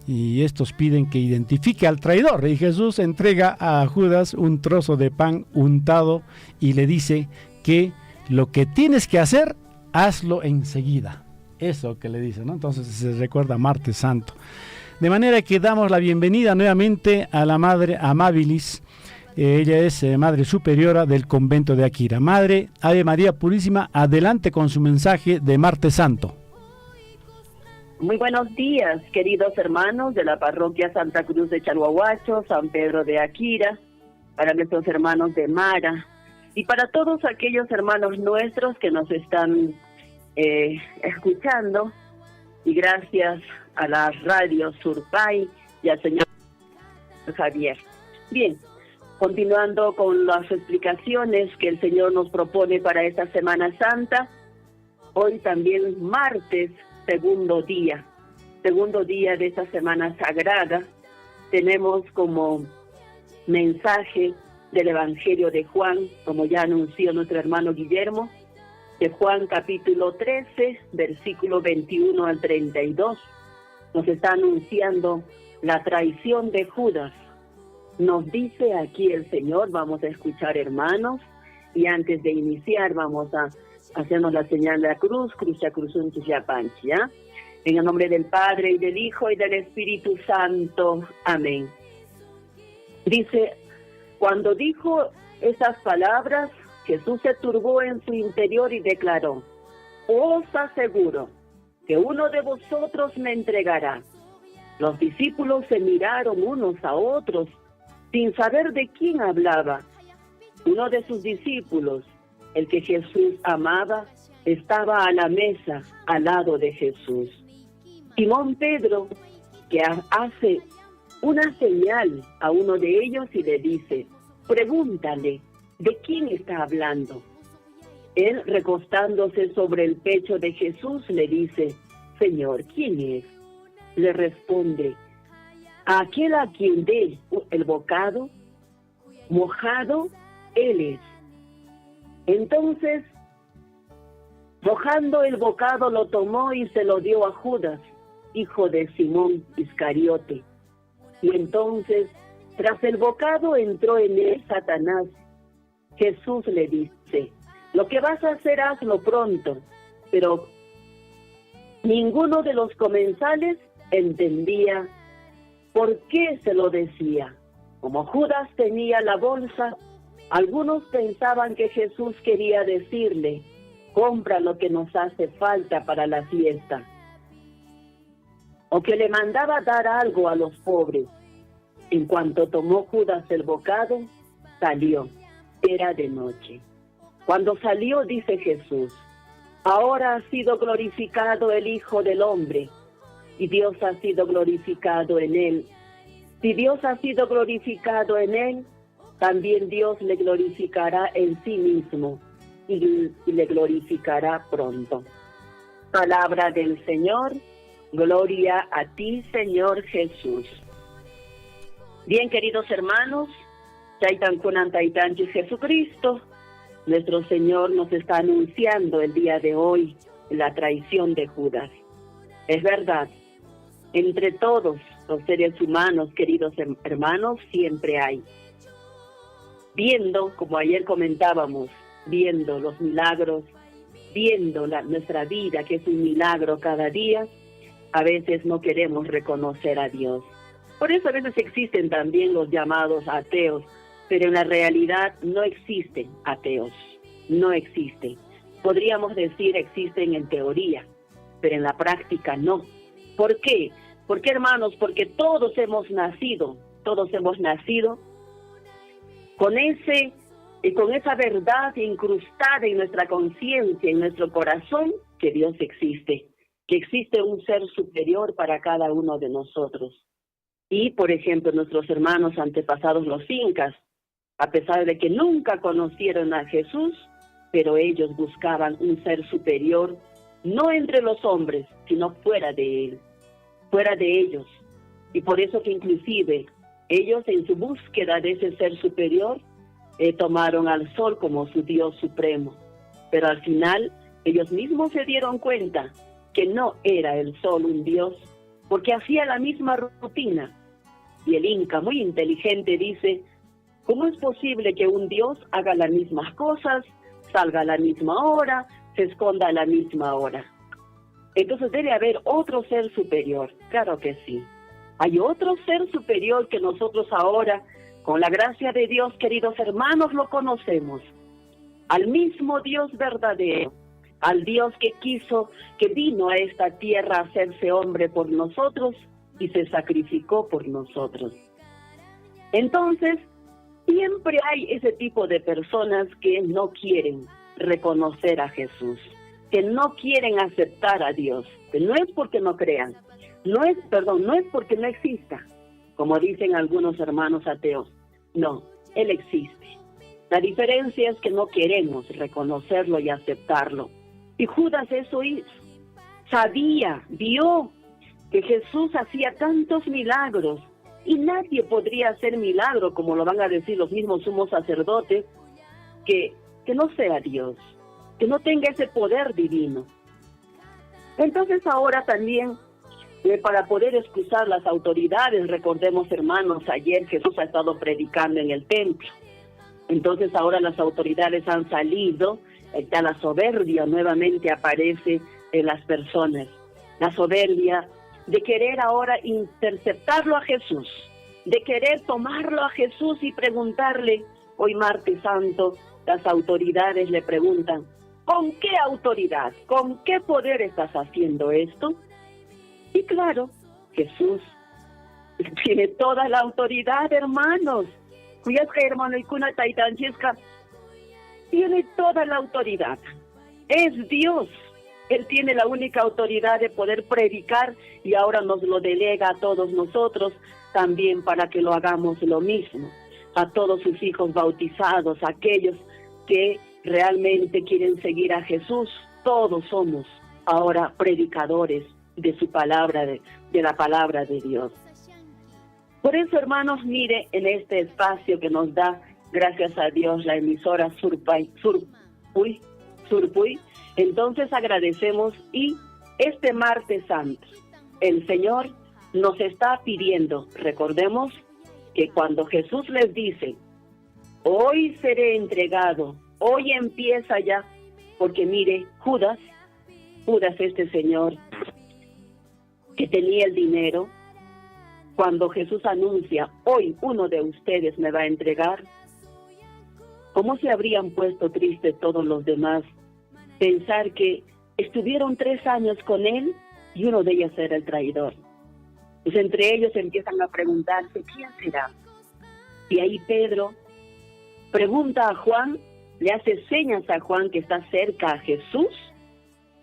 Y estos piden que identifique al traidor, y Jesús entrega a Judas un trozo de pan untado y le dice que lo que tienes que hacer, hazlo enseguida. Eso que le dice, ¿no? Entonces se recuerda martes santo. De manera que damos la bienvenida nuevamente a la Madre Amabilis. Ella es Madre Superiora del Convento de Akira. Madre Ave María Purísima, adelante con su mensaje de martes santo. Muy buenos días, queridos hermanos de la parroquia Santa Cruz de Chalhuahuacho, San Pedro de Akira, para nuestros hermanos de Mara y para todos aquellos hermanos nuestros que nos están escuchando, y gracias a la Radio Surpay y al señor Javier. Bien, continuando con las explicaciones que el Señor nos propone para esta Semana Santa, hoy también martes, segundo día de esta semana sagrada, tenemos como mensaje del Evangelio de Juan, como ya anunció nuestro hermano Guillermo, de Juan capítulo 13, versículo 21 al 32, nos está anunciando la traición de Judas. Nos dice aquí el Señor, vamos a escuchar, hermanos, y antes de iniciar vamos a hacernos la señal de la cruz, cruzun chichiapanchi, ¿ya? En el nombre del Padre, y del Hijo, y del Espíritu Santo. Amén. Dice, cuando dijo esas palabras, Jesús se turbó en su interior y declaró: os aseguro que uno de vosotros me entregará. Los discípulos se miraron unos a otros sin saber de quién hablaba. Uno de sus discípulos, el que Jesús amaba, estaba a la mesa al lado de Jesús. Simón Pedro, que hace una señal a uno de ellos y le dice: pregúntale, ¿de quién está hablando? Él, recostándose sobre el pecho de Jesús, le dice: Señor, ¿quién es? Le responde: aquel a quien dé el bocado mojado, él es. Entonces, mojando el bocado, lo tomó y se lo dio a Judas, hijo de Simón Iscariote. Y entonces, tras el bocado, entró en él Satanás. Jesús le dice: lo que vas a hacer, hazlo pronto. Pero ninguno de los comensales entendía por qué se lo decía. Como Judas tenía la bolsa, algunos pensaban que Jesús quería decirle: compra lo que nos hace falta para la fiesta, o que le mandaba dar algo a los pobres. En cuanto tomó Judas el bocado, salió. Era de noche. Cuando salió, dice Jesús: ahora ha sido glorificado el Hijo del Hombre, y Dios ha sido glorificado en él. Si Dios ha sido glorificado en él, también Dios le glorificará en sí mismo, y le glorificará pronto. Palabra del Señor. Gloria a ti, Señor Jesús. Bien, queridos hermanos, Chaitan Kunan Taitanchi Jesucristo, nuestro Señor nos está anunciando el día de hoy la traición de Judas. Es verdad, entre todos los seres humanos, queridos hermanos, siempre hay. Viendo, como ayer comentábamos, viendo los milagros, viendo nuestra vida, que es un milagro cada día, a veces no queremos reconocer a Dios. Por eso a veces existen también los llamados ateos, pero en la realidad no existen ateos, no existen. Podríamos decir existen en teoría, pero en la práctica no. ¿Por qué? ¿Por qué, hermanos? Porque todos hemos nacido con esa verdad incrustada en nuestra conciencia, en nuestro corazón, que Dios existe, que existe un ser superior para cada uno de nosotros. Y, por ejemplo, nuestros hermanos antepasados, los incas, a pesar de que nunca conocieron a Jesús, pero ellos buscaban un ser superior, no entre los hombres, sino fuera de él, fuera de ellos. Y por eso que inclusive ellos, en su búsqueda de ese ser superior, tomaron al sol como su Dios supremo. Pero al final, ellos mismos se dieron cuenta que no era el sol un Dios, porque hacía la misma rutina. Y el Inca, muy inteligente, dice: ¿cómo es posible que un Dios haga las mismas cosas, salga a la misma hora, se esconda a la misma hora? Entonces debe haber otro ser superior. Claro que sí. Hay otro ser superior que nosotros ahora, con la gracia de Dios, queridos hermanos, lo conocemos. Al mismo Dios verdadero, al Dios que vino a esta tierra a hacerse hombre por nosotros y se sacrificó por nosotros. Entonces, siempre hay ese tipo de personas que no quieren reconocer a Jesús, que no quieren aceptar a Dios, que no es porque no crean, no es porque no exista, como dicen algunos hermanos ateos. No, Él existe. La diferencia es que no queremos reconocerlo y aceptarlo. Y Judas eso hizo. Sabía, vio que Jesús hacía tantos milagros, y nadie podría hacer milagro, como lo van a decir los mismos sumos sacerdotes, que no sea Dios, que no tenga ese poder divino. Entonces ahora también, para poder excusar las autoridades, recordemos, hermanos, ayer Jesús ha estado predicando en el templo. Entonces ahora las autoridades han salido, la soberbia nuevamente aparece en las personas. La soberbia de querer ahora interceptarlo a Jesús, de querer tomarlo a Jesús y preguntarle: hoy martes santo, las autoridades le preguntan, ¿con qué autoridad, con qué poder estás haciendo esto? Y claro, Jesús tiene toda la autoridad, hermanos. Cuyaska, hermano, y Kuna Taitanchesca tiene toda la autoridad. Es Dios. Él tiene la única autoridad de poder predicar y ahora nos lo delega a todos nosotros también para que lo hagamos lo mismo. A todos sus hijos bautizados, aquellos que realmente quieren seguir a Jesús, todos somos ahora predicadores de su palabra, de la palabra de Dios. Por eso, hermanos, mire, en este espacio que nos da, gracias a Dios, la emisora Surpuy, entonces agradecemos y este martes santo, el Señor nos está pidiendo, recordemos que cuando Jesús les dice, hoy seré entregado, hoy empieza ya, porque mire, Judas, este señor que tenía el dinero, cuando Jesús anuncia, hoy uno de ustedes me va a entregar, ¿cómo se habrían puesto tristes todos los demás? Pensar que estuvieron 3 años con él y uno de ellos era el traidor. Pues entre ellos empiezan a preguntarse, ¿quién será? Y ahí Pedro pregunta a Juan, le hace señas a Juan que está cerca a Jesús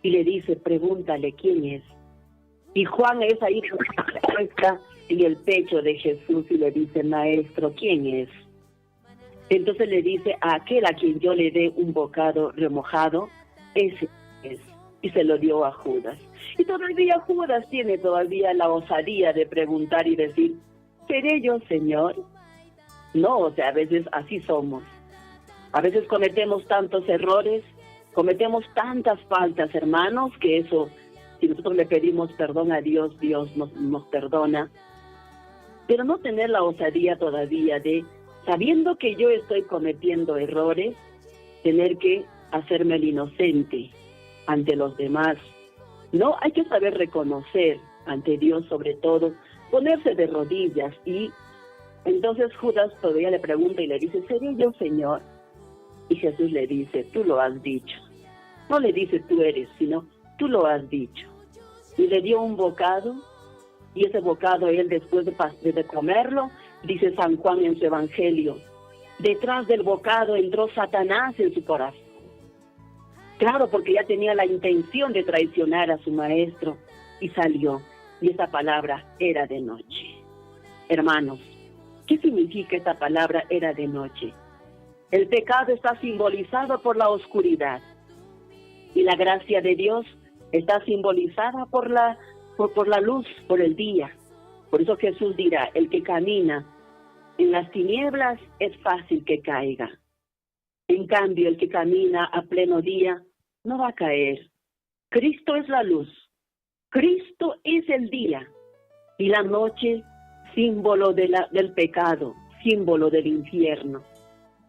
y le dice, pregúntale quién es. Y Juan es ahí puesta en el pecho de Jesús y le dice, maestro, ¿quién es? Entonces le dice, a aquel a quien yo le dé un bocado remojado, ese es. Y se lo dio a Judas. Y todavía Judas tiene todavía la osadía de preguntar y decir, ¿seré yo, Señor? No, o sea, a veces así somos. A veces cometemos tantos errores, cometemos tantas faltas, hermanos, que eso, si nosotros le pedimos perdón a Dios, Dios nos perdona. Pero no tener la osadía todavía de, sabiendo que yo estoy cometiendo errores, tener que hacerme el inocente ante los demás. No, hay que saber reconocer ante Dios sobre todo, ponerse de rodillas. Y entonces Judas todavía le pregunta y le dice, ¿seré yo, Señor? Y Jesús le dice, tú lo has dicho. No le dice tú eres, sino tú lo has dicho. Y le dio un bocado, y ese bocado él después de comerlo, dice San Juan en su Evangelio, detrás del bocado entró Satanás en su corazón. Claro, porque ya tenía la intención de traicionar a su maestro y salió. Y esa palabra era de noche. Hermanos, ¿qué significa esta palabra era de noche? El pecado está simbolizado por la oscuridad y la gracia de Dios está simbolizada por la luz, por el día. Por eso Jesús dirá, el que camina en las tinieblas es fácil que caiga. En cambio, el que camina a pleno día no va a caer. Cristo es la luz. Cristo es el día. Y la noche, símbolo del pecado, símbolo del infierno.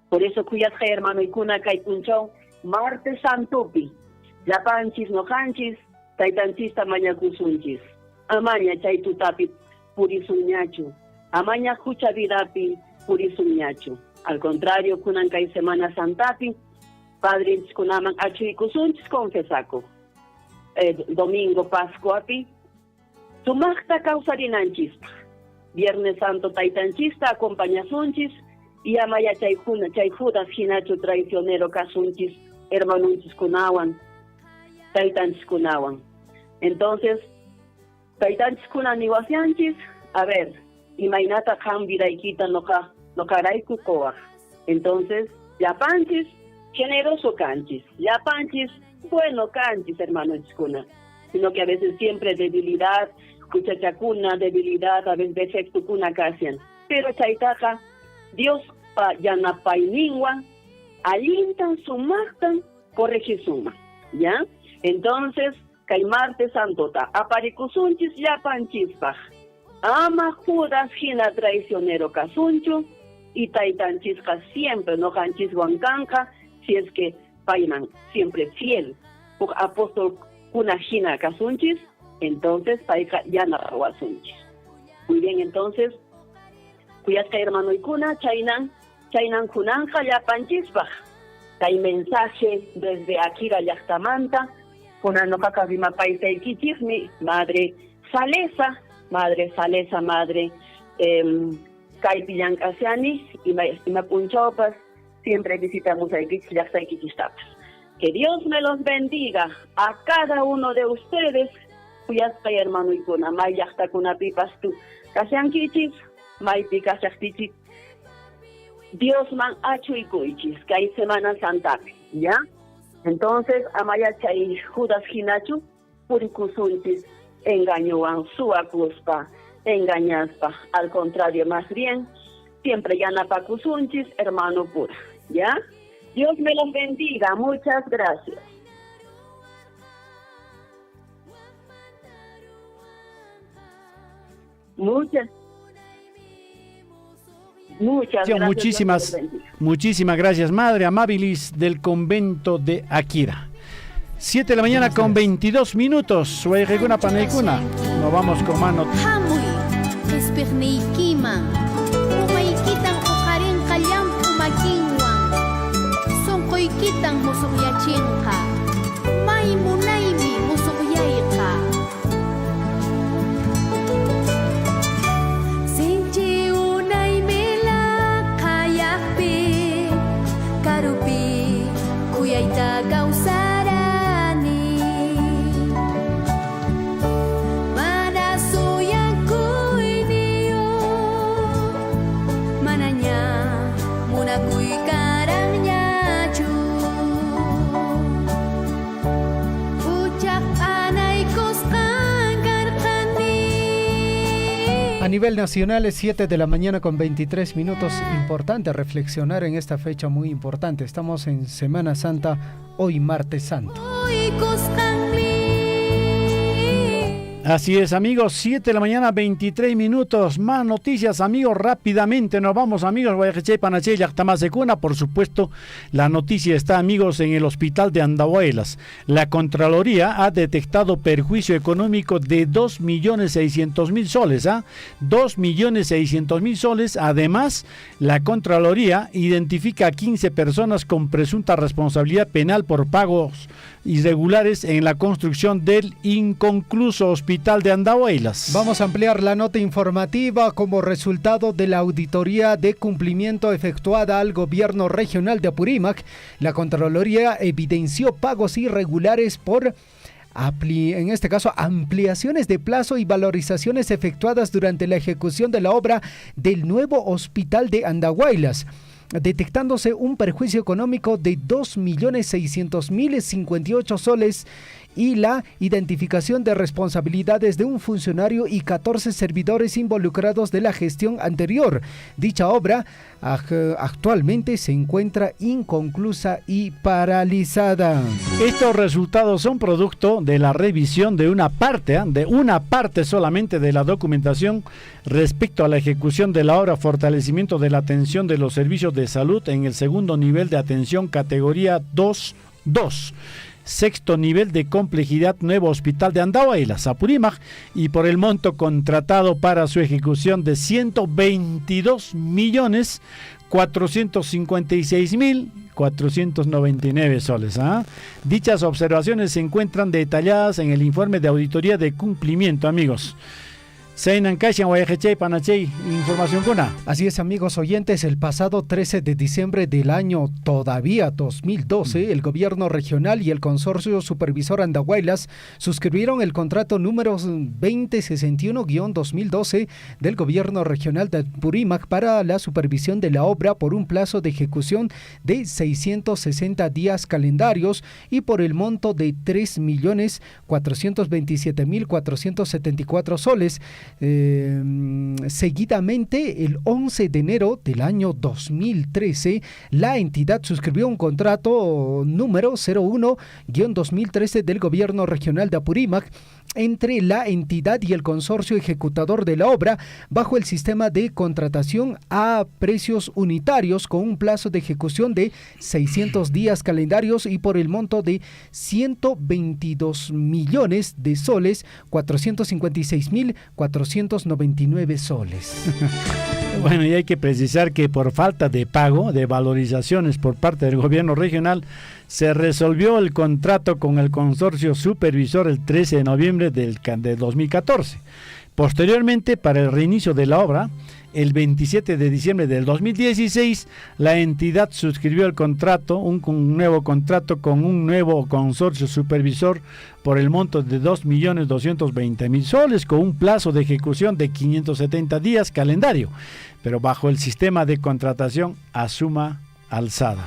Por eso, cuyas hermano y cuna caipunchón, martes santupi, yapanchis no hanchis, taitanchis tamaña kusunchis. Amaña chaitutapi purisuñachu. Amaña cucha vidapi purisuñachu. Al contrario, kunan kai semana santapi, padre kunaman achu kusunchis confesaco. Domingo pascuapi, sumachta causarinanchista. Viernes santo taitanchista acompañasunchis, y amaya chayjudas hinachu traicionero casunchis, hermanunchis kunawan, taitanchis kunawan. Entonces, taitanchis kunan niwasianchis, a ver, imainata kambiraikita no karaiku koach. Entonces, yapanchis, generoso canchis, yapanchis, bueno canchis, hermano chikuna. Sino que a veces siempre debilidad, cuchachacuna, debilidad, a veces defecto kuna casian. Pero chaitaja, Dios pa yanapaininwa, alintan sumachtan, corregisuma, ¿ya? Entonces, kay martes santota, aparikusunchis yapanchispaj. Ama Judas hina traicionero casuncho, y taitanchiska siempre no hanchis huancanca, si es que paiman siempre fiel. Por apóstol kuna hina casunchis, entonces paika yana rawasunchis. Muy bien, entonces, cuyas hermano y cuna, chainan kunanja yapanchispaj. Hay mensaje desde Akira Yachtamanta, Punanojaca Vima Paisaikichis, mi madre Salesa, madre Caipiyan Casiani y me Punchopas, siempre visitamos a Yaxaikichistapas. Que Dios me los bendiga a cada uno de ustedes, cuyas hermano y kuna, Mayachta kuna pipas tu, Casiankichis, Maipi Casiachtichis, Dios man achuikuichis, que hay Semana Santa, ¿ya? Entonces, Amayachay Judas Hinachu, Purikusunchis, engañuan suacuspa, engañaspa, al contrario, más bien, siempre yanapacusunchis, hermano pura, ¿ya? Dios me los bendiga, muchas gracias. Muchas gracias. Muchísimas gracias, Madre Amabilis del convento de Akira. 7 de la mañana con 22 minutos. Suegeguna paneikuna. Nos vamos con mano. Hamui, esperneikiman. Umaikitan ujaren kallam umakinwan. Sonkoikitan musukyachinka. Maimunaimi musukyayka. Sinchi unay mela kayapi. Karupi kuyaita gausa. A nivel nacional es 7 de la mañana con 23 minutos. Importante reflexionar en esta fecha muy importante. Estamos en Semana Santa, hoy martes santo. Así es, amigos, 7 de la mañana, 23 minutos. Más noticias, amigos, rápidamente nos vamos, amigos. Por supuesto, la noticia está, amigos, en el hospital de Andahuaylas. La Contraloría ha detectado perjuicio económico de 2.600.000 soles. 2.600.000 soles. Además, la Contraloría identifica a 15 personas con presunta responsabilidad penal por pagos irregulares en la construcción del inconcluso hospital de Andahuaylas. Vamos a ampliar la nota informativa. Como resultado de la auditoría de cumplimiento efectuada al gobierno regional de Apurímac, la Contraloría evidenció pagos irregulares por en este caso ampliaciones de plazo y valorizaciones efectuadas durante la ejecución de la obra del nuevo hospital de Andahuaylas, detectándose un perjuicio económico de 2.600.058 soles y la identificación de responsabilidades de un funcionario y 14 servidores involucrados de la gestión anterior. Dicha obra actualmente se encuentra inconclusa y paralizada. Estos resultados son producto de la revisión de una parte solamente de la documentación respecto a la ejecución de la obra fortalecimiento de la atención de los servicios de salud en el segundo nivel de atención categoría 2. Sexto nivel de complejidad nuevo hospital de Andahuaylas, Apurímac, y por el monto contratado para su ejecución de 122.456.499 soles. Dichas observaciones se encuentran detalladas en el informe de auditoría de cumplimiento, amigos. Información kuna. Así es, amigos oyentes, el pasado 13 de diciembre del año todavía 2012, el gobierno regional y el consorcio supervisor Andahuaylas suscribieron el contrato número 2061-2012 del gobierno regional de Apurímac para la supervisión de la obra por un plazo de ejecución de 660 días calendarios y por el monto de 3.427.474 soles. Seguidamente, el 11 de enero del año 2013, la entidad suscribió un contrato número 01-2013 del gobierno regional de Apurímac entre la entidad y el consorcio ejecutador de la obra bajo el sistema de contratación a precios unitarios con un plazo de ejecución de 600 días calendarios y por el monto de 122 millones de soles, 456.499 soles. Bueno, y hay que precisar que por falta de pago de valorizaciones por parte del gobierno regional, se resolvió el contrato con el consorcio supervisor el 13 de noviembre de 2014. Posteriormente, para el reinicio de la obra, el 27 de diciembre del 2016, la entidad suscribió el contrato, un nuevo contrato con un nuevo consorcio supervisor por el monto de 2.220.000 soles, con un plazo de ejecución de 570 días calendario, pero bajo el sistema de contratación a suma alzada.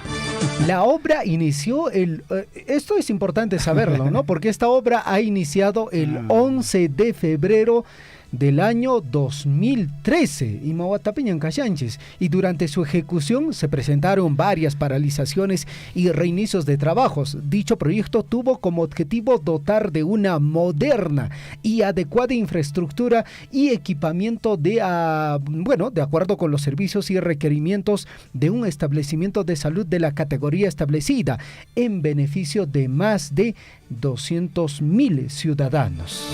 La obra inició esto es importante saberlo, ¿no? Porque esta obra ha iniciado el 11 de febrero del año 2013 y Mauatapiñan Cachanches, y durante su ejecución se presentaron varias paralizaciones y reinicios de trabajos. Dicho proyecto tuvo como objetivo dotar de una moderna y adecuada infraestructura y equipamiento de acuerdo con los servicios y requerimientos de un establecimiento de salud de la categoría establecida, en beneficio de más de 200.000 ciudadanos.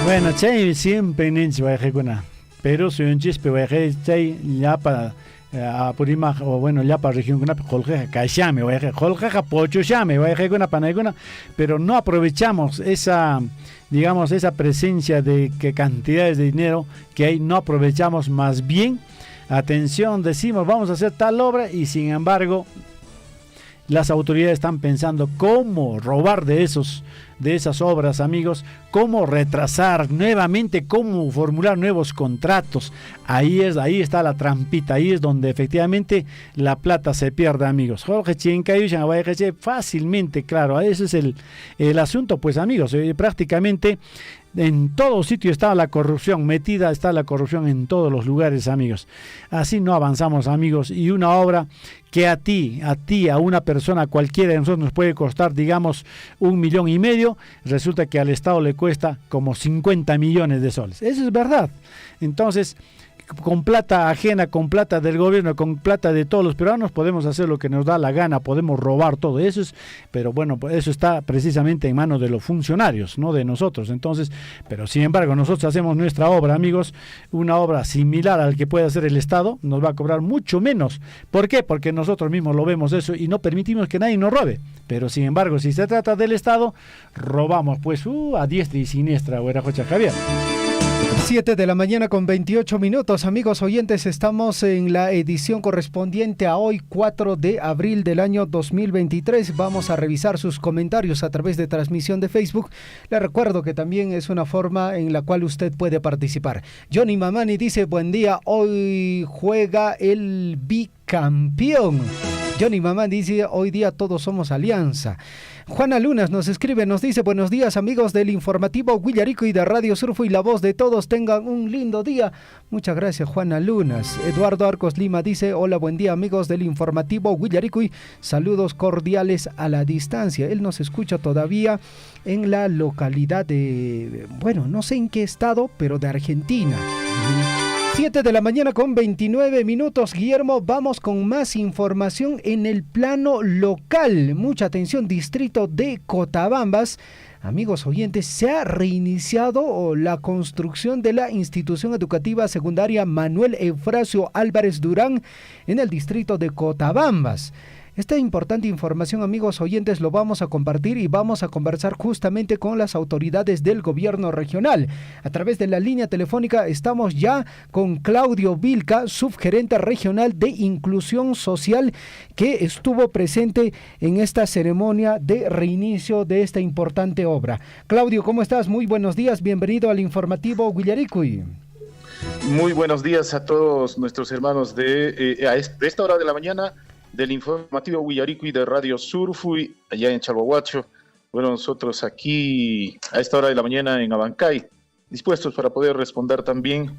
Bueno, chay siempre ninch va a ejecutar, pero si un chispe va a ejecutar ya para Apurima o bueno ya para región kuna Joljeja Cachame va a ejecutar Joljeja Pochuchame va a ejecutar Panaguna, pero no aprovechamos esa, digamos, esa presencia de que cantidades de dinero que hay, no aprovechamos, más bien, atención, decimos vamos a hacer tal obra y sin embargo las autoridades están pensando cómo robar de esas obras, amigos, cómo retrasar nuevamente, cómo formular nuevos contratos. Ahí está la trampita, ahí es donde efectivamente la plata se pierde, amigos. Fácilmente, claro, ese es el asunto, pues, amigos, prácticamente en todo sitio está la corrupción, metida está la corrupción en todos los lugares, amigos. Así no avanzamos, amigos, y una obra que a ti, a una persona cualquiera de nosotros nos puede costar, digamos, 1,5 millones, resulta que al Estado le cuesta como 50 millones de soles. Eso es verdad. Entonces, con plata ajena, con plata del gobierno, con plata de todos los peruanos, podemos hacer lo que nos da la gana, podemos robar todo eso, pero bueno, pues eso está precisamente en manos de los funcionarios, no de nosotros. Entonces, pero sin embargo, nosotros hacemos nuestra obra, amigos, una obra similar al que puede hacer el Estado, nos va a cobrar mucho menos. ¿Por qué? Porque nosotros mismos lo vemos eso y no permitimos que nadie nos robe. Pero sin embargo, si se trata del Estado, robamos pues a diestra y siniestra, Huerajocha Javier. 7 de la mañana con 28 minutos, amigos oyentes, estamos en la edición correspondiente a hoy, 4 de abril del año 2023. Vamos a revisar sus comentarios a través de transmisión de Facebook. Le recuerdo que también es una forma en la cual usted puede participar. Johnny Mamani dice, buen día, hoy juega el bicampeón. Johnny Mamani dice, hoy día todos somos Alianza. Juana Lunas nos escribe, nos dice, buenos días amigos del informativo Huillarico y de Radio Surfo y la voz de todos, tengan un lindo día. Muchas gracias, Juana Lunas. Eduardo Arcos Lima dice, hola, buen día amigos del informativo Huillarico y saludos cordiales a la distancia. Él nos escucha todavía en la localidad de, bueno, no sé en qué estado, pero de Argentina. 7 de la mañana con 29 minutos, Guillermo, vamos con más información en el plano local. Mucha atención, distrito de Cotabambas. Amigos oyentes, se ha reiniciado la construcción de la institución educativa secundaria Manuel Eufrasio Álvarez Durán en el distrito de Cotabambas. Esta importante información, amigos oyentes, lo vamos a compartir y vamos a conversar justamente con las autoridades del gobierno regional. A través de la línea telefónica estamos ya con Claudio Vilca, subgerente regional de Inclusión Social, que estuvo presente en esta ceremonia de reinicio de esta importante obra. Claudio, ¿cómo estás? Muy buenos días, bienvenido al informativo Huillaricuy. Muy buenos días a todos nuestros hermanos a esta hora de la mañana del informativo Huillaricuy de Radio Surfui, allá en Chalhuahuacho. Bueno, nosotros aquí a esta hora de la mañana en Abancay, dispuestos para poder responder también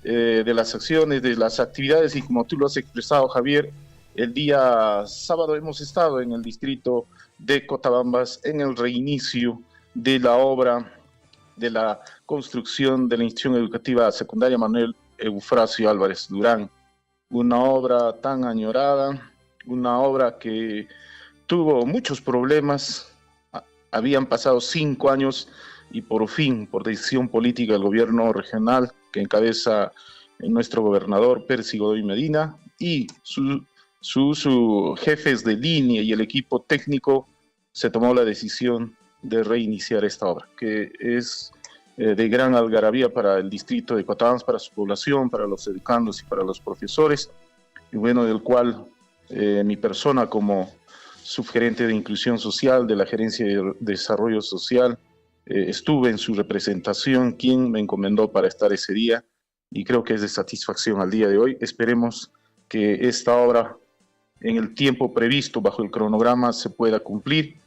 de las acciones, de las actividades, y como tú lo has expresado, Javier, el día sábado hemos estado en el distrito de Cotabambas en el reinicio de la obra de la construcción de la institución educativa secundaria Manuel Eufrasio Álvarez Durán. Una obra tan añorada, una obra que tuvo muchos problemas. Habían pasado 5 años y por fin, por decisión política del gobierno regional que encabeza nuestro gobernador Percy Godoy Medina y sus jefes de línea y el equipo técnico se tomó la decisión de reiniciar esta obra, que es de gran algarabía para el distrito de Cotabambas, para su población, para los educandos y para los profesores, y bueno, del cual mi persona como subgerente de inclusión social de la Gerencia de Desarrollo Social, estuve en su representación, quien me encomendó para estar ese día, y creo que es de satisfacción al día de hoy. Esperemos que esta obra, en el tiempo previsto bajo el cronograma, se pueda cumplir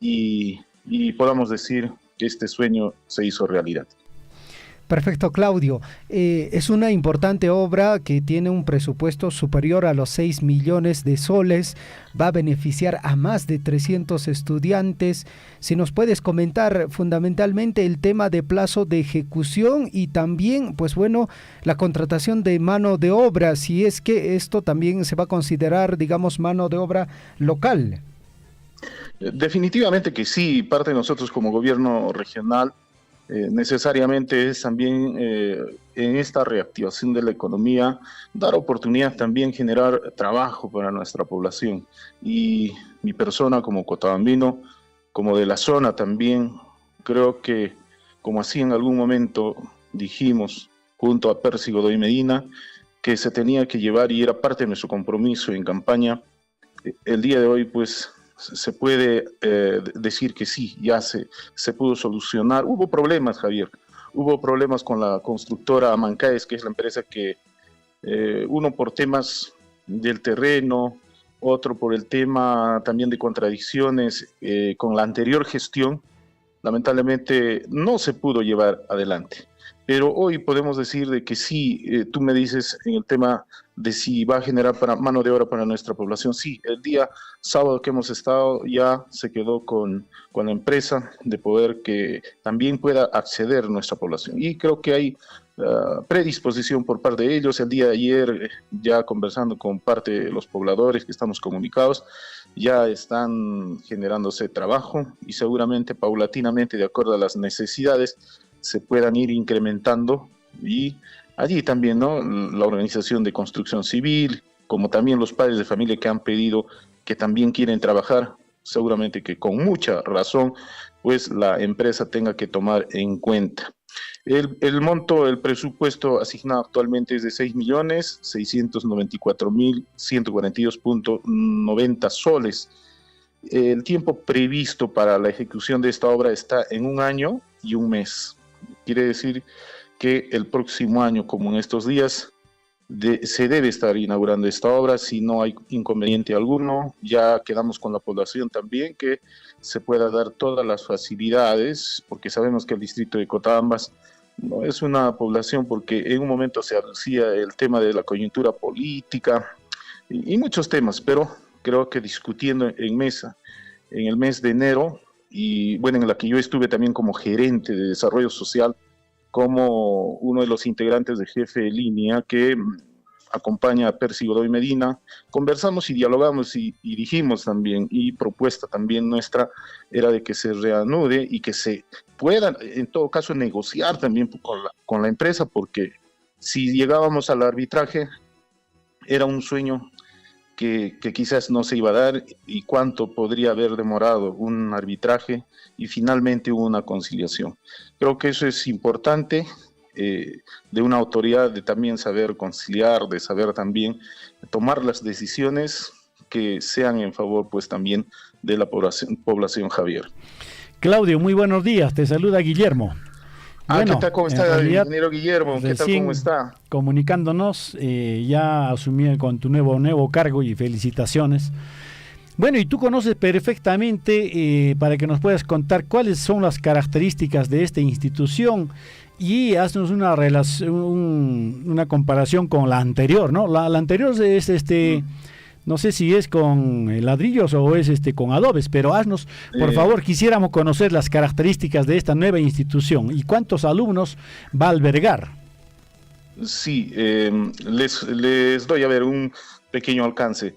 y podamos decir que este sueño se hizo realidad. Perfecto, Claudio. Es una importante obra que tiene un presupuesto superior a los 6 millones de soles. Va a beneficiar a más de 300 estudiantes. Si nos puedes comentar fundamentalmente el tema de plazo de ejecución y también, pues bueno, la contratación de mano de obra, si es que esto también se va a considerar, digamos, mano de obra local. Definitivamente que sí, parte de nosotros como gobierno regional necesariamente es también en esta reactivación de la economía dar oportunidad también generar trabajo para nuestra población, y mi persona como cotabambino, como de la zona también, creo que como así en algún momento dijimos junto a Percy Godoy Medina que se tenía que llevar y era parte de nuestro compromiso en campaña, el día de hoy pues se puede decir que sí, ya se pudo solucionar. Hubo problemas, Javier, hubo problemas con la constructora Mancaes, que es la empresa que, uno por temas del terreno, otro por el tema también de contradicciones con la anterior gestión, lamentablemente no se pudo llevar adelante. Pero hoy podemos decir de que sí, tú me dices en el tema de si va a generar mano de obra para nuestra población. Sí, el día sábado que hemos estado ya se quedó con la empresa de poder que también pueda acceder nuestra población. Y creo que hay predisposición por parte de ellos. El día de ayer, ya conversando con parte de los pobladores que estamos comunicados, ya están generándose trabajo y seguramente paulatinamente, de acuerdo a las necesidades, se puedan ir incrementando, y allí también, ¿no?, la organización de construcción civil, como también los padres de familia que han pedido que también quieren trabajar, seguramente que con mucha razón, pues la empresa tenga que tomar en cuenta. El monto, el presupuesto asignado actualmente es de 6.694.142.90 soles. El tiempo previsto para la ejecución de esta obra está en 1 año y 1 mes. Quiere decir que el próximo año, como en estos días, se debe estar inaugurando esta obra si no hay inconveniente alguno. Ya quedamos con la población también que se pueda dar todas las facilidades, porque sabemos que el distrito de Cotabambas no es una población, porque en un momento se aducía el tema de la coyuntura política y muchos temas, pero creo que discutiendo en mesa en el mes de enero, y bueno, en la que yo estuve también como gerente de desarrollo social, como uno de los integrantes de jefe de línea que acompaña a Percy Godoy Medina, conversamos y dialogamos y dijimos también, y propuesta también nuestra era de que se reanude y que se pueda en todo caso negociar también con la empresa, porque si llegábamos al arbitraje era un sueño que quizás no se iba a dar, y cuánto podría haber demorado un arbitraje y finalmente hubo una conciliación. Creo que eso es importante de una autoridad, de también saber conciliar, de saber también tomar las decisiones que sean en favor pues también de la población, Javier. Claudio, muy buenos días, te saluda Guillermo. Bueno, ¿qué tal? ¿Cómo está, ingeniero Guillermo? ¿Qué tal? ¿Cómo está? Comunicándonos, ya asumí con tu nuevo cargo y felicitaciones. Bueno, y tú conoces perfectamente, para que nos puedas contar cuáles son las características de esta institución y haznos una comparación con la anterior, ¿no? La anterior es no sé si es con ladrillos o es con adobes, pero haznos, por favor, quisiéramos conocer las características de esta nueva institución y cuántos alumnos va a albergar. Sí, les doy a ver un pequeño alcance.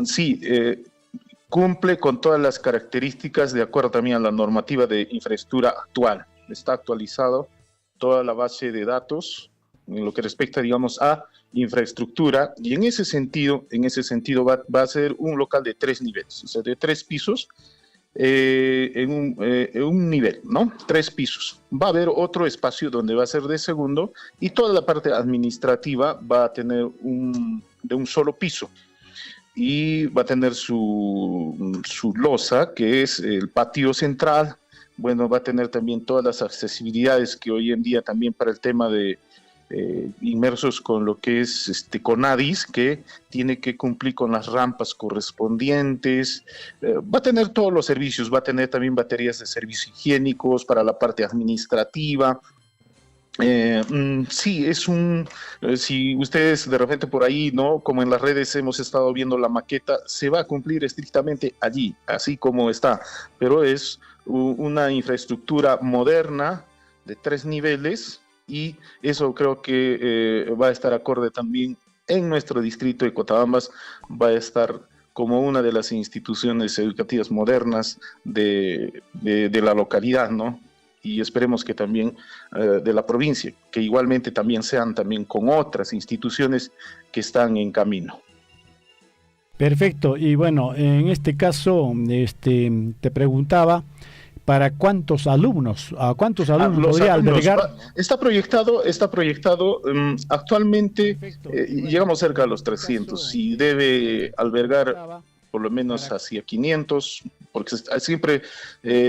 Sí, cumple con todas las características de acuerdo también a la normativa de infraestructura actual. Está actualizado toda la base de datos en lo que respecta, digamos, a infraestructura, y en ese sentido va a ser un local de 3 niveles, o sea, de 3 pisos, en un nivel, ¿no? 3 pisos. Va a haber otro espacio donde va a ser de segundo, y toda la parte administrativa va a tener de un solo piso, y va a tener su losa, que es el patio central. Bueno, va a tener también todas las accesibilidades que hoy en día también para el tema de inmersos con lo que es CONADIS, que tiene que cumplir con las rampas correspondientes. Va a tener todos los servicios, va a tener también baterías de servicios higiénicos para la parte administrativa. Sí, si ustedes de repente por ahí, ¿no? Como en las redes hemos estado viendo la maqueta, se va a cumplir estrictamente allí, así como está, pero es una infraestructura moderna de 3 niveles, y eso creo que va a estar acorde también en nuestro distrito de Cotabambas, va a estar como una de las instituciones educativas modernas de la localidad, ¿no? Y esperemos que también de la provincia, que igualmente también sean también con otras instituciones que están en camino. Perfecto, y bueno, en este caso te preguntaba, ¿para cuántos alumnos? ¿A cuántos alumnos podría albergar? Está proyectado actualmente, llegamos cerca a los 300 y debe albergar por lo menos hacia 500, porque siempre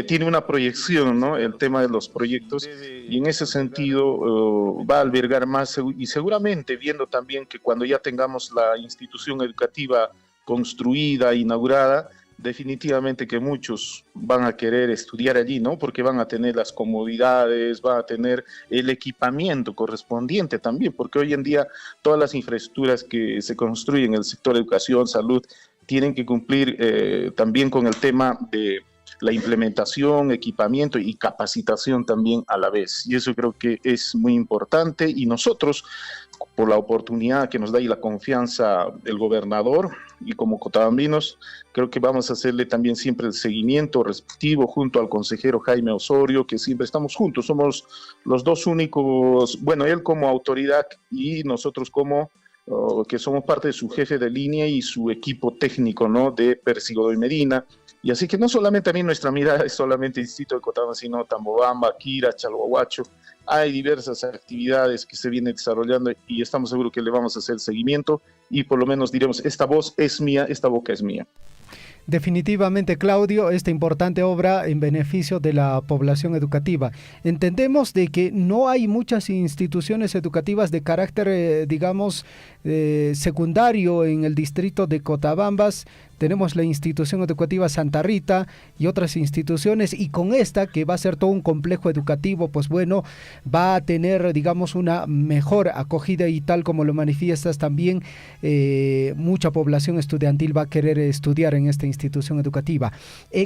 tiene una proyección, ¿no? El tema de los proyectos, y en ese sentido va a albergar más, y seguramente viendo también que cuando ya tengamos la institución educativa construida, inaugurada, definitivamente que muchos van a querer estudiar allí, ¿no? Porque van a tener las comodidades, van a tener el equipamiento correspondiente también, porque hoy en día todas las infraestructuras que se construyen en el sector de educación, salud, tienen que cumplir también con el tema de la implementación, equipamiento y capacitación también a la vez. Y eso creo que es muy importante, y nosotros, por la oportunidad que nos da y la confianza del gobernador, y como cotabambinos, creo que vamos a hacerle también siempre el seguimiento respectivo junto al consejero Jaime Osorio, que siempre estamos juntos, somos los dos únicos, bueno, él como autoridad y nosotros como que somos parte de su jefe de línea y su equipo técnico, ¿no? De Percy Godoy Medina. Y así que no solamente a mí nuestra mirada es solamente el distrito de Cotama, sino Tambobamba, Quira, Chalhuahuacho. Hay diversas actividades que se vienen desarrollando, y estamos seguros que le vamos a hacer seguimiento, y por lo menos diremos, esta voz es mía, esta boca es mía. Definitivamente, Claudio, esta importante obra en beneficio de la población educativa. Entendemos de que no hay muchas instituciones educativas de carácter, secundario en el distrito de Cotabambas. Tenemos la institución educativa Santa Rita y otras instituciones, y con esta, que va a ser todo un complejo educativo, pues bueno, va a tener, digamos, una mejor acogida, y tal como lo manifiestas también, mucha población estudiantil va a querer estudiar en esta institución educativa.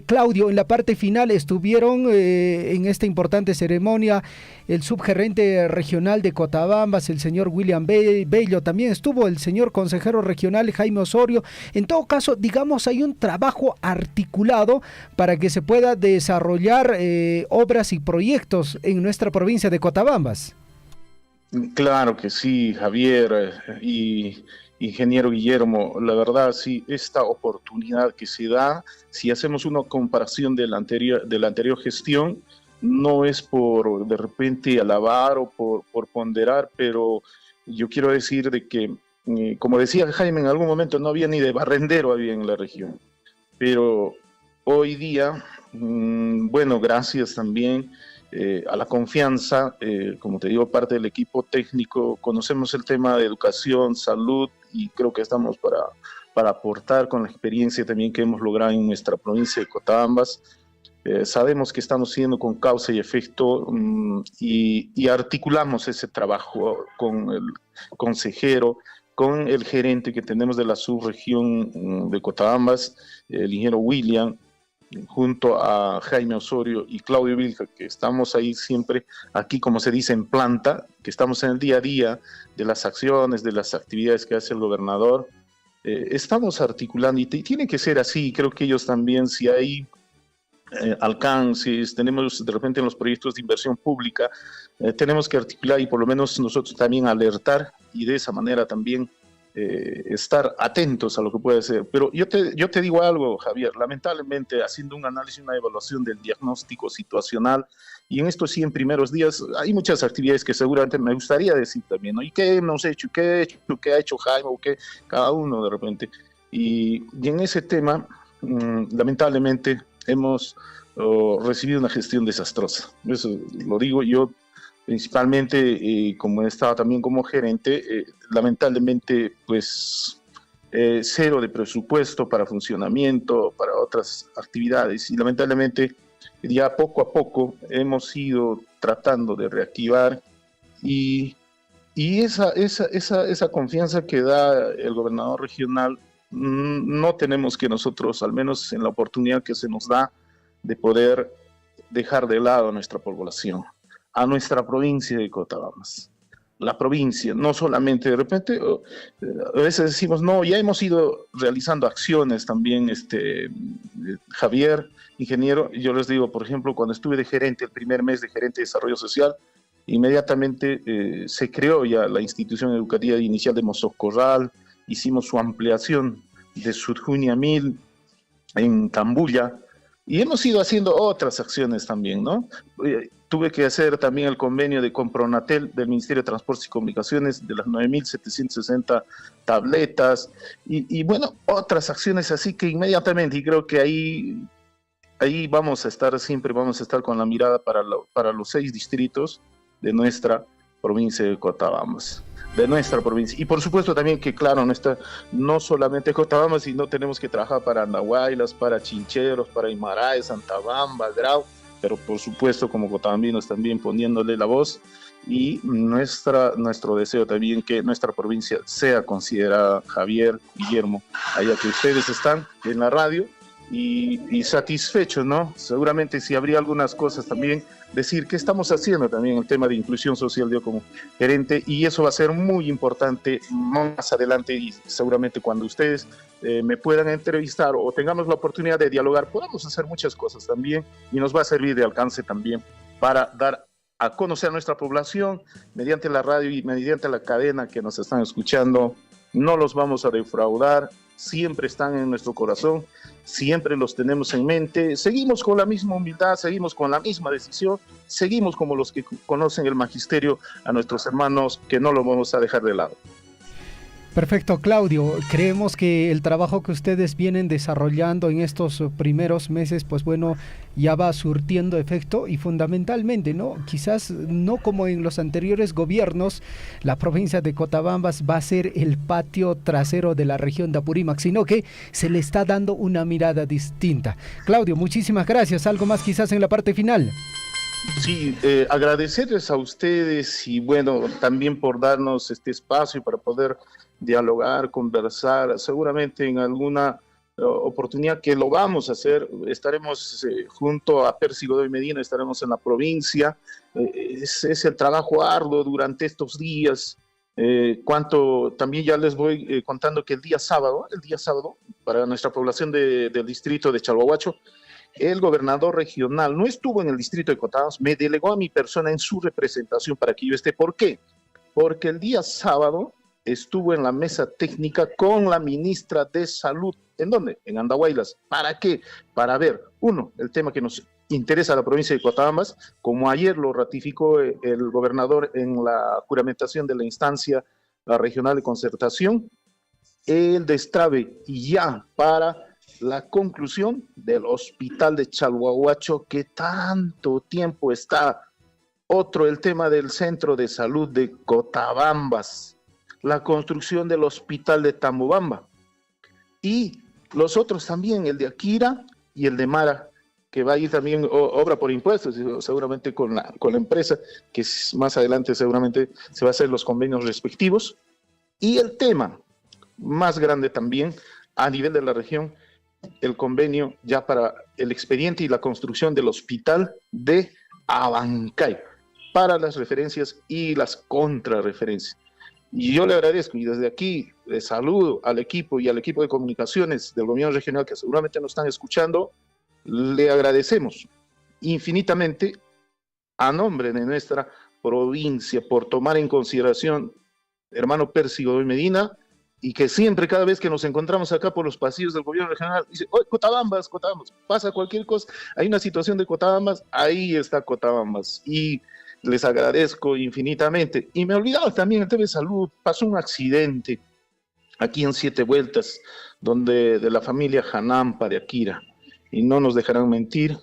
Claudio, en la parte final estuvieron en esta importante ceremonia el subgerente regional de Cotabambas, el señor William Bello, también estuvo el señor consejero regional Jaime Osorio. En todo caso, digamos, hay un trabajo articulado para que se pueda desarrollar obras y proyectos en nuestra provincia de Cotabambas. Claro que sí, Javier y ingeniero Guillermo, la verdad sí, esta oportunidad que se da, si hacemos una comparación de la anterior gestión, no es por de repente alabar o por ponderar, pero yo quiero decir de que, como decía Jaime, en algún momento no había ni de barrendero había en la región, pero hoy día, bueno, gracias también a la confianza, como te digo, parte del equipo técnico, conocemos el tema de educación, salud, y creo que estamos para aportar con la experiencia también que hemos logrado en nuestra provincia de Cotabambas. Sabemos que estamos siguiendo con causa y efecto, y articulamos ese trabajo con el consejero, con el gerente que tenemos de la subregión de Cotabambas, el ingeniero William, junto a Jaime Osorio y Claudio Vilca, que estamos ahí siempre, aquí como se dice en planta, que estamos en el día a día de las acciones, de las actividades que hace el gobernador. Estamos articulando, y tiene que ser así. Creo que ellos también, si hay alcances, tenemos de repente en los proyectos de inversión pública, tenemos que articular y por lo menos nosotros también alertar y de esa manera también estar atentos a lo que puede ser. Pero yo te digo algo, Javier, lamentablemente haciendo un análisis, una evaluación del diagnóstico situacional, y en estos 100 primeros días hay muchas actividades que seguramente me gustaría decir también, ¿no? ¿Y qué hemos hecho? ¿Qué ha hecho Jaime? ¿O qué cada uno de repente? Y en ese tema, lamentablemente, hemos recibido una gestión desastrosa. Eso lo digo yo principalmente, como he estado también como gerente, lamentablemente, pues, cero de presupuesto para funcionamiento, para otras actividades, y lamentablemente ya poco a poco hemos ido tratando de reactivar, y esa confianza que da el gobernador regional, no tenemos que nosotros, al menos en la oportunidad que se nos da, de poder dejar de lado a nuestra población, a nuestra provincia de Cotabambas. La provincia, no solamente de repente, a veces decimos, no, ya hemos ido realizando acciones también, Javier, ingeniero, yo les digo, por ejemplo, cuando estuve de gerente, el primer mes de gerente de desarrollo social, inmediatamente se creó ya la institución educativa inicial de Mozocorral, hicimos su ampliación de Sudjunia 1000 en Cambuya, y hemos ido haciendo otras acciones también, ¿no? Tuve que hacer también el convenio de Compronatel del Ministerio de Transportes y Comunicaciones de las 9.760 tabletas, y bueno, otras acciones así que inmediatamente, y creo que ahí vamos a estar, siempre vamos a estar con la mirada para los 6 distritos de nuestra provincia de Cotabambas, de nuestra provincia. Y por supuesto también que, claro, no solamente Cotabambas, sino tenemos que trabajar para Andahuaylas, para Chincheros, para Imaray, Santabamba, Grau, pero por supuesto como cotabambinos también poniéndole la voz, y nuestro deseo también que nuestra provincia sea considerada, Javier, Guillermo, allá que ustedes están en la radio, y satisfechos, ¿no? Seguramente si habría algunas cosas también, decir qué estamos haciendo también en el tema de inclusión social, yo como gerente, y eso va a ser muy importante más adelante, y seguramente cuando ustedes me puedan entrevistar o tengamos la oportunidad de dialogar, podamos hacer muchas cosas también, y nos va a servir de alcance también para dar a conocer a nuestra población mediante la radio y mediante la cadena que nos están escuchando. No los vamos a defraudar, siempre están en nuestro corazón, siempre los tenemos en mente, seguimos con la misma humildad, seguimos con la misma decisión, seguimos como los que conocen el magisterio a nuestros hermanos, que no lo vamos a dejar de lado. Perfecto, Claudio. Creemos que el trabajo que ustedes vienen desarrollando en estos primeros meses, pues bueno, ya va surtiendo efecto, y fundamentalmente, ¿no? Quizás no como en los anteriores gobiernos, la provincia de Cotabambas va a ser el patio trasero de la región de Apurímac, sino que se le está dando una mirada distinta. Claudio, muchísimas gracias. ¿Algo más quizás en la parte final? Sí, agradecerles a ustedes y bueno, también por darnos este espacio para poder dialogar, conversar. Seguramente en alguna oportunidad que lo vamos a hacer, estaremos junto a Percy Godoy Medina, estaremos en la provincia. Es el trabajo arduo durante estos días. También ya les voy contando que el día sábado, para nuestra población del distrito de Chalhuahuacho, el gobernador regional no estuvo en el distrito de Cotabambas, me delegó a mi persona en su representación para que yo esté. ¿Por qué? Porque el día sábado estuvo en la mesa técnica con la ministra de Salud. ¿En dónde? En Andahuaylas. ¿Para qué? Para ver, uno, el tema que nos interesa a la provincia de Cotabambas, como ayer lo ratificó el gobernador en la juramentación de la instancia regional de concertación, el destrabe ya para la conclusión del hospital de Chalhuahuacho, que tanto tiempo está. Otro, el tema del centro de salud de Cotabambas, la construcción del hospital de Tambobamba, y los otros también, el de Akira y el de Mara, que va a ir también obra por impuestos, seguramente con la empresa, que más adelante seguramente se va a hacer los convenios respectivos. Y el tema más grande también a nivel de la región, el convenio ya para el expediente y la construcción del hospital de Abancay, para las referencias y las contrarreferencias. Y yo le agradezco, y desde aquí le saludo al equipo y al equipo de comunicaciones del gobierno regional que seguramente nos están escuchando. le agradecemos infinitamente a nombre de nuestra provincia por tomar en consideración, hermano Percy Godoy Medina, y que siempre, cada vez que nos encontramos acá por los pasillos del gobierno regional, dice, oye, Cotabambas, pasa cualquier cosa, hay una situación de Cotabambas, ahí está Cotabambas, y les agradezco infinitamente. Y me olvidaba también el tema de salud, pasó un accidente aquí en Siete Vueltas, de la familia Hanampa de Akira, y no nos dejarán mentir,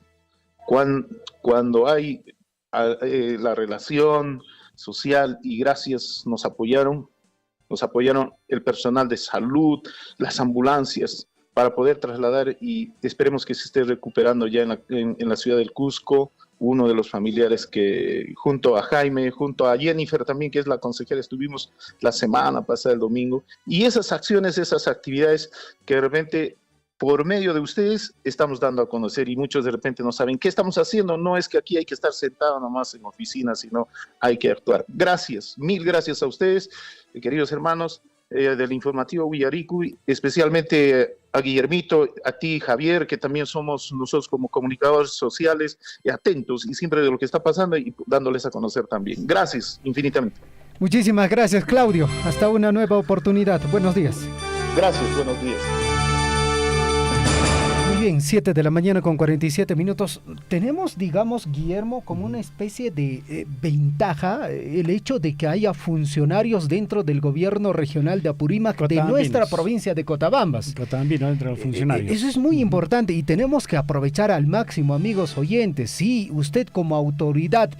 cuando hay la relación social, y gracias, nos apoyaron el personal de salud, las ambulancias, para poder trasladar, y esperemos que se esté recuperando ya en la ciudad del Cusco, uno de los familiares que junto a Jaime, junto a Jennifer también, que es la consejera, estuvimos la semana pasada, el domingo, y esas acciones, esas actividades que de repente por medio de ustedes estamos dando a conocer, y muchos de repente no saben qué estamos haciendo. No es que aquí hay que estar sentado nomás en oficinas, sino hay que actuar. Gracias, mil gracias a ustedes, queridos hermanos del informativo Willaricui, especialmente a Guillermito, a ti, Javier, que también somos nosotros como comunicadores sociales atentos y siempre de lo que está pasando y dándoles a conocer también. Gracias infinitamente. Muchísimas gracias, Claudio. Hasta una nueva oportunidad. Buenos días. Gracias, buenos días. Bien, 7 de la mañana con 47 minutos. Tenemos, digamos, Guillermo, como una especie de ventaja el hecho de que haya funcionarios dentro del gobierno regional de Apurímac, de nuestra provincia de Cotabambas. Cotabambino, dentro de los funcionarios. Eso es muy importante y tenemos que aprovechar al máximo, amigos oyentes. Si usted como autoridad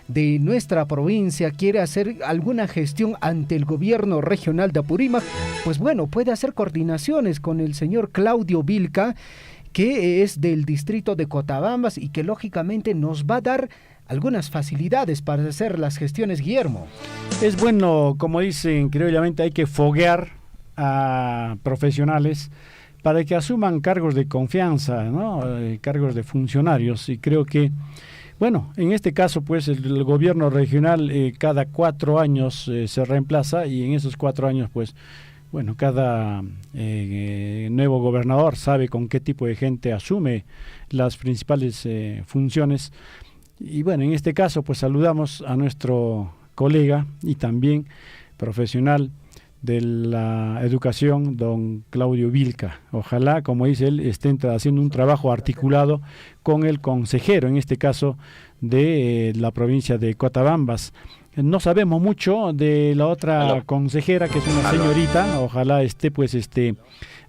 de nuestra provincia quiere hacer alguna gestión ante el gobierno regional de Apurímac, pues bueno, puede hacer coordinaciones con el señor Claudio Vilca, que es del distrito de Cotabambas y que lógicamente nos va a dar algunas facilidades para hacer las gestiones, Guillermo. Es bueno, como dicen criollamente, hay que foguear a profesionales para que asuman cargos de confianza, ¿no? Cargos de funcionarios, y creo que, bueno, en este caso pues el gobierno regional cada 4 años se reemplaza, y en esos 4 años pues bueno, cada nuevo gobernador sabe con qué tipo de gente asume las principales funciones. Y bueno, en este caso, pues saludamos a nuestro colega y también profesional de la educación, don Claudio Vilca. Ojalá, como dice él, estén haciendo un trabajo articulado con el consejero, en este caso de la provincia de Cotabambas. No sabemos mucho de la otra consejera, que es una señorita. Ojalá esté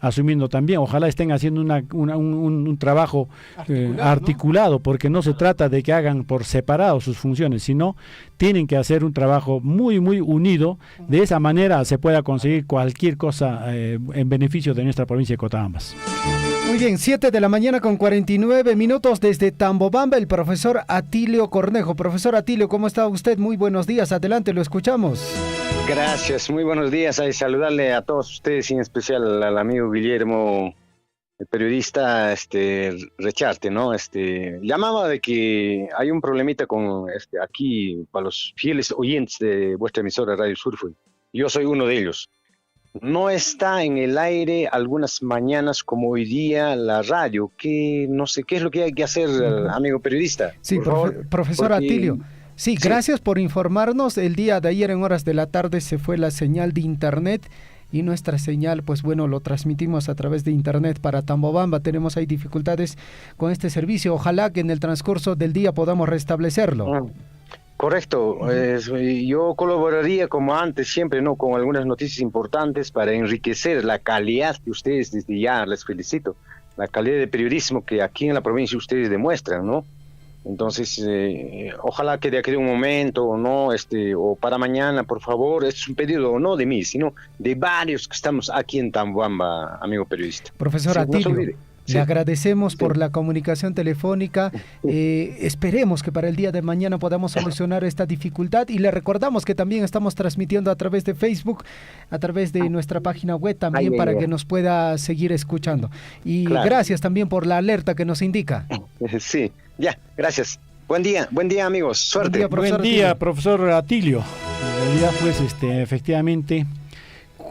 asumiendo también, ojalá estén haciendo un trabajo articulado, porque no se trata de que hagan por separado sus funciones, sino tienen que hacer un trabajo muy, muy unido. De esa manera se pueda conseguir cualquier cosa en beneficio de nuestra provincia de Cotabambas. Muy bien, 7 de la mañana con 49 minutos desde Tambobamba, el profesor Atilio Cornejo. Profesor Atilio, ¿cómo está usted? Muy buenos días, adelante, lo escuchamos. Gracias, muy buenos días. Saludarle a todos ustedes, y en especial al amigo Guillermo, el periodista Recharte, ¿no? Llamaba de que hay un problemita con aquí para los fieles oyentes de vuestra emisora Radio Surfui. Yo soy uno de ellos. No está en el aire algunas mañanas como hoy día la radio, que no sé qué es lo que hay que hacer, amigo periodista. Sí, profesor Atilio. Sí, gracias por informarnos. El día de ayer en horas de la tarde se fue la señal de internet, y nuestra señal, pues bueno, lo transmitimos a través de internet para Tambobamba. Tenemos ahí dificultades con este servicio. Ojalá que en el transcurso del día podamos restablecerlo. Correcto. Yo colaboraría como antes, siempre, ¿no?, con algunas noticias importantes para enriquecer la calidad que ustedes, desde ya les felicito, la calidad de periodismo que aquí en la provincia ustedes demuestran, ¿no? Entonces, ojalá que de aquí de un momento, o no, o para mañana, por favor, es un pedido no de mí, sino de varios que estamos aquí en Tambobamba, amigo periodista. Profesor Atilio, le agradecemos por la comunicación telefónica. Esperemos que para el día de mañana podamos solucionar esta dificultad, y le recordamos que también estamos transmitiendo a través de Facebook, a través de nuestra página web también, para que nos pueda seguir escuchando. Y gracias también por la alerta que nos indica. Sí, ya, gracias. Buen día, amigos. Suerte. Buen día, profesor Atilio. En realidad, pues, efectivamente,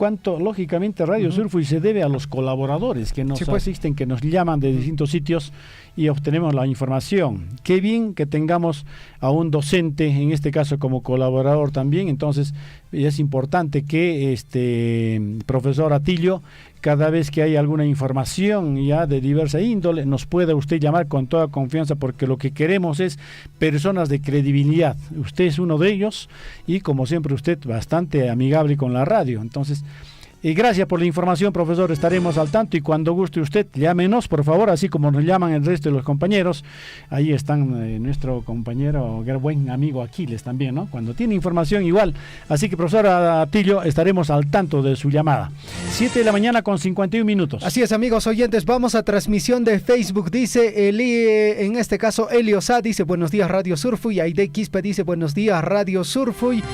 cuanto, lógicamente, Radio Surfui se debe a los colaboradores que nos asisten, que nos llaman de distintos sitios y obtenemos la información. Qué bien que tengamos a un docente, en este caso como colaborador también, entonces es importante que profesor Atilio, cada vez que hay alguna información ya de diversa índole, nos pueda usted llamar con toda confianza, porque lo que queremos es personas de credibilidad. Usted es uno de ellos y, como siempre, usted bastante amigable con la radio. Entonces, gracias por la información, profesor. Estaremos al tanto y cuando guste usted, llámenos, por favor, así como nos llaman el resto de los compañeros. Ahí están nuestro compañero, buen amigo Aquiles también, ¿no? Cuando tiene información igual. Así que, profesor Atilio, estaremos al tanto de su llamada. 7 de la mañana con 51 minutos. Así es, amigos oyentes, vamos a transmisión de Facebook. Dice en este caso Elio Sá, dice buenos días Radio Surfui. Aide Quispe dice buenos días Radio Surfui.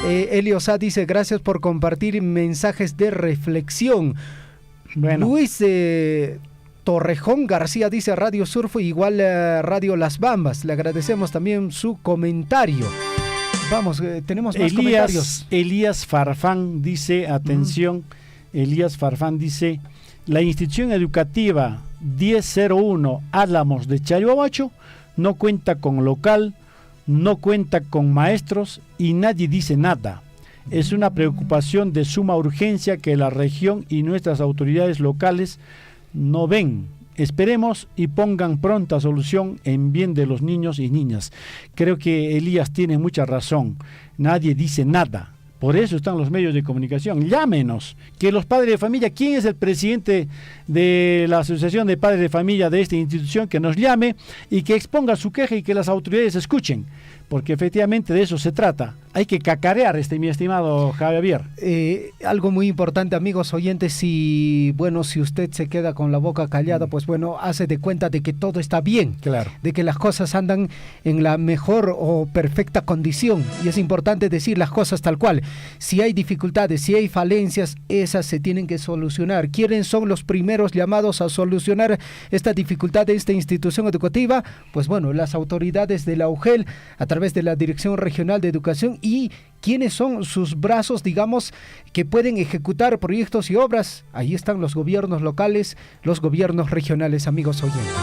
Elio Sá dice gracias por compartir mensajes de reflexión. Bueno. Luis Torrejón García dice Radio Surfui igual Radio Las Bambas. Le agradecemos también su comentario. Vamos, tenemos más comentarios. Elías Farfán dice, atención, Elías Farfán dice, la institución educativa 1001 Álamos de Chalhuahuacho no cuenta con local, no cuenta con maestros y nadie dice nada. Es una preocupación de suma urgencia que la región y nuestras autoridades locales no ven. Esperemos y pongan pronta solución en bien de los niños y niñas. Creo que Elías tiene mucha razón. Nadie dice nada. Por eso están los medios de comunicación. Llámenos, que los padres de familia, ¿quién es el presidente de la Asociación de Padres de Familia de esta institución? Que nos llame y que exponga su queja y que las autoridades escuchen, porque efectivamente de eso se trata. Hay que cacarear, mi estimado Javier. Algo muy importante, amigos oyentes, si usted se queda con la boca callada, pues bueno, hace de cuenta de que todo está bien, claro, de que las cosas andan en la mejor o perfecta condición, y es importante decir las cosas tal cual. Si hay dificultades, si hay falencias, esas se tienen que solucionar. ¿Quiénes son los primeros llamados a solucionar esta dificultad de esta institución educativa? Pues bueno, las autoridades de la UGEL, a través de la Dirección Regional de Educación, y quiénes son sus brazos, digamos, que pueden ejecutar proyectos y obras. Ahí están los gobiernos locales, los gobiernos regionales, amigos oyentes.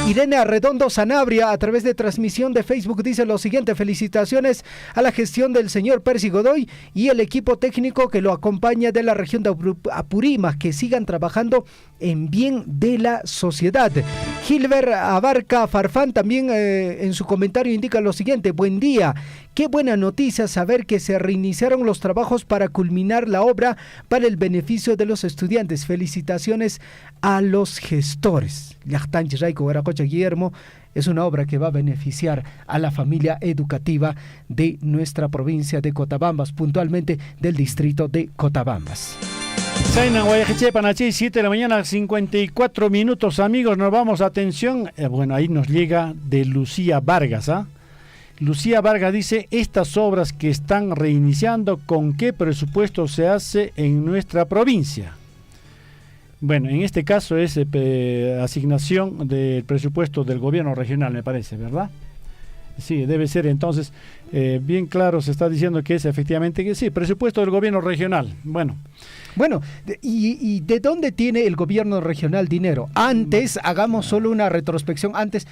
Irene Arredondo Sanabria, a través de transmisión de Facebook, dice lo siguiente: felicitaciones a la gestión del señor Percy Godoy y el equipo técnico que lo acompaña de la región de Apurímac, que sigan trabajando en bien de la sociedad. Gilbert Abarca Farfán también en su comentario indica lo siguiente: buen día, qué buena noticia saber que se reiniciaron los trabajos para culminar la obra para el beneficio de los estudiantes. Felicitaciones a los gestores. Guillermo, es una obra que va a beneficiar a la familia educativa de nuestra provincia de Cotabambas, puntualmente del distrito de Cotabambas. 7 de la mañana, 54 minutos, amigos, nos vamos, atención, ahí nos llega de Lucía Vargas, Lucía Vargas dice, estas obras que están reiniciando, ¿con qué presupuesto se hace en nuestra provincia? Bueno, en este caso es asignación del presupuesto del gobierno regional, me parece, ¿verdad? Sí, debe ser entonces, bien claro, se está diciendo que es efectivamente que sí, presupuesto del gobierno regional. Bueno, ¿y de dónde tiene el gobierno regional dinero? Antes, hagamos solo una retrospección, antes...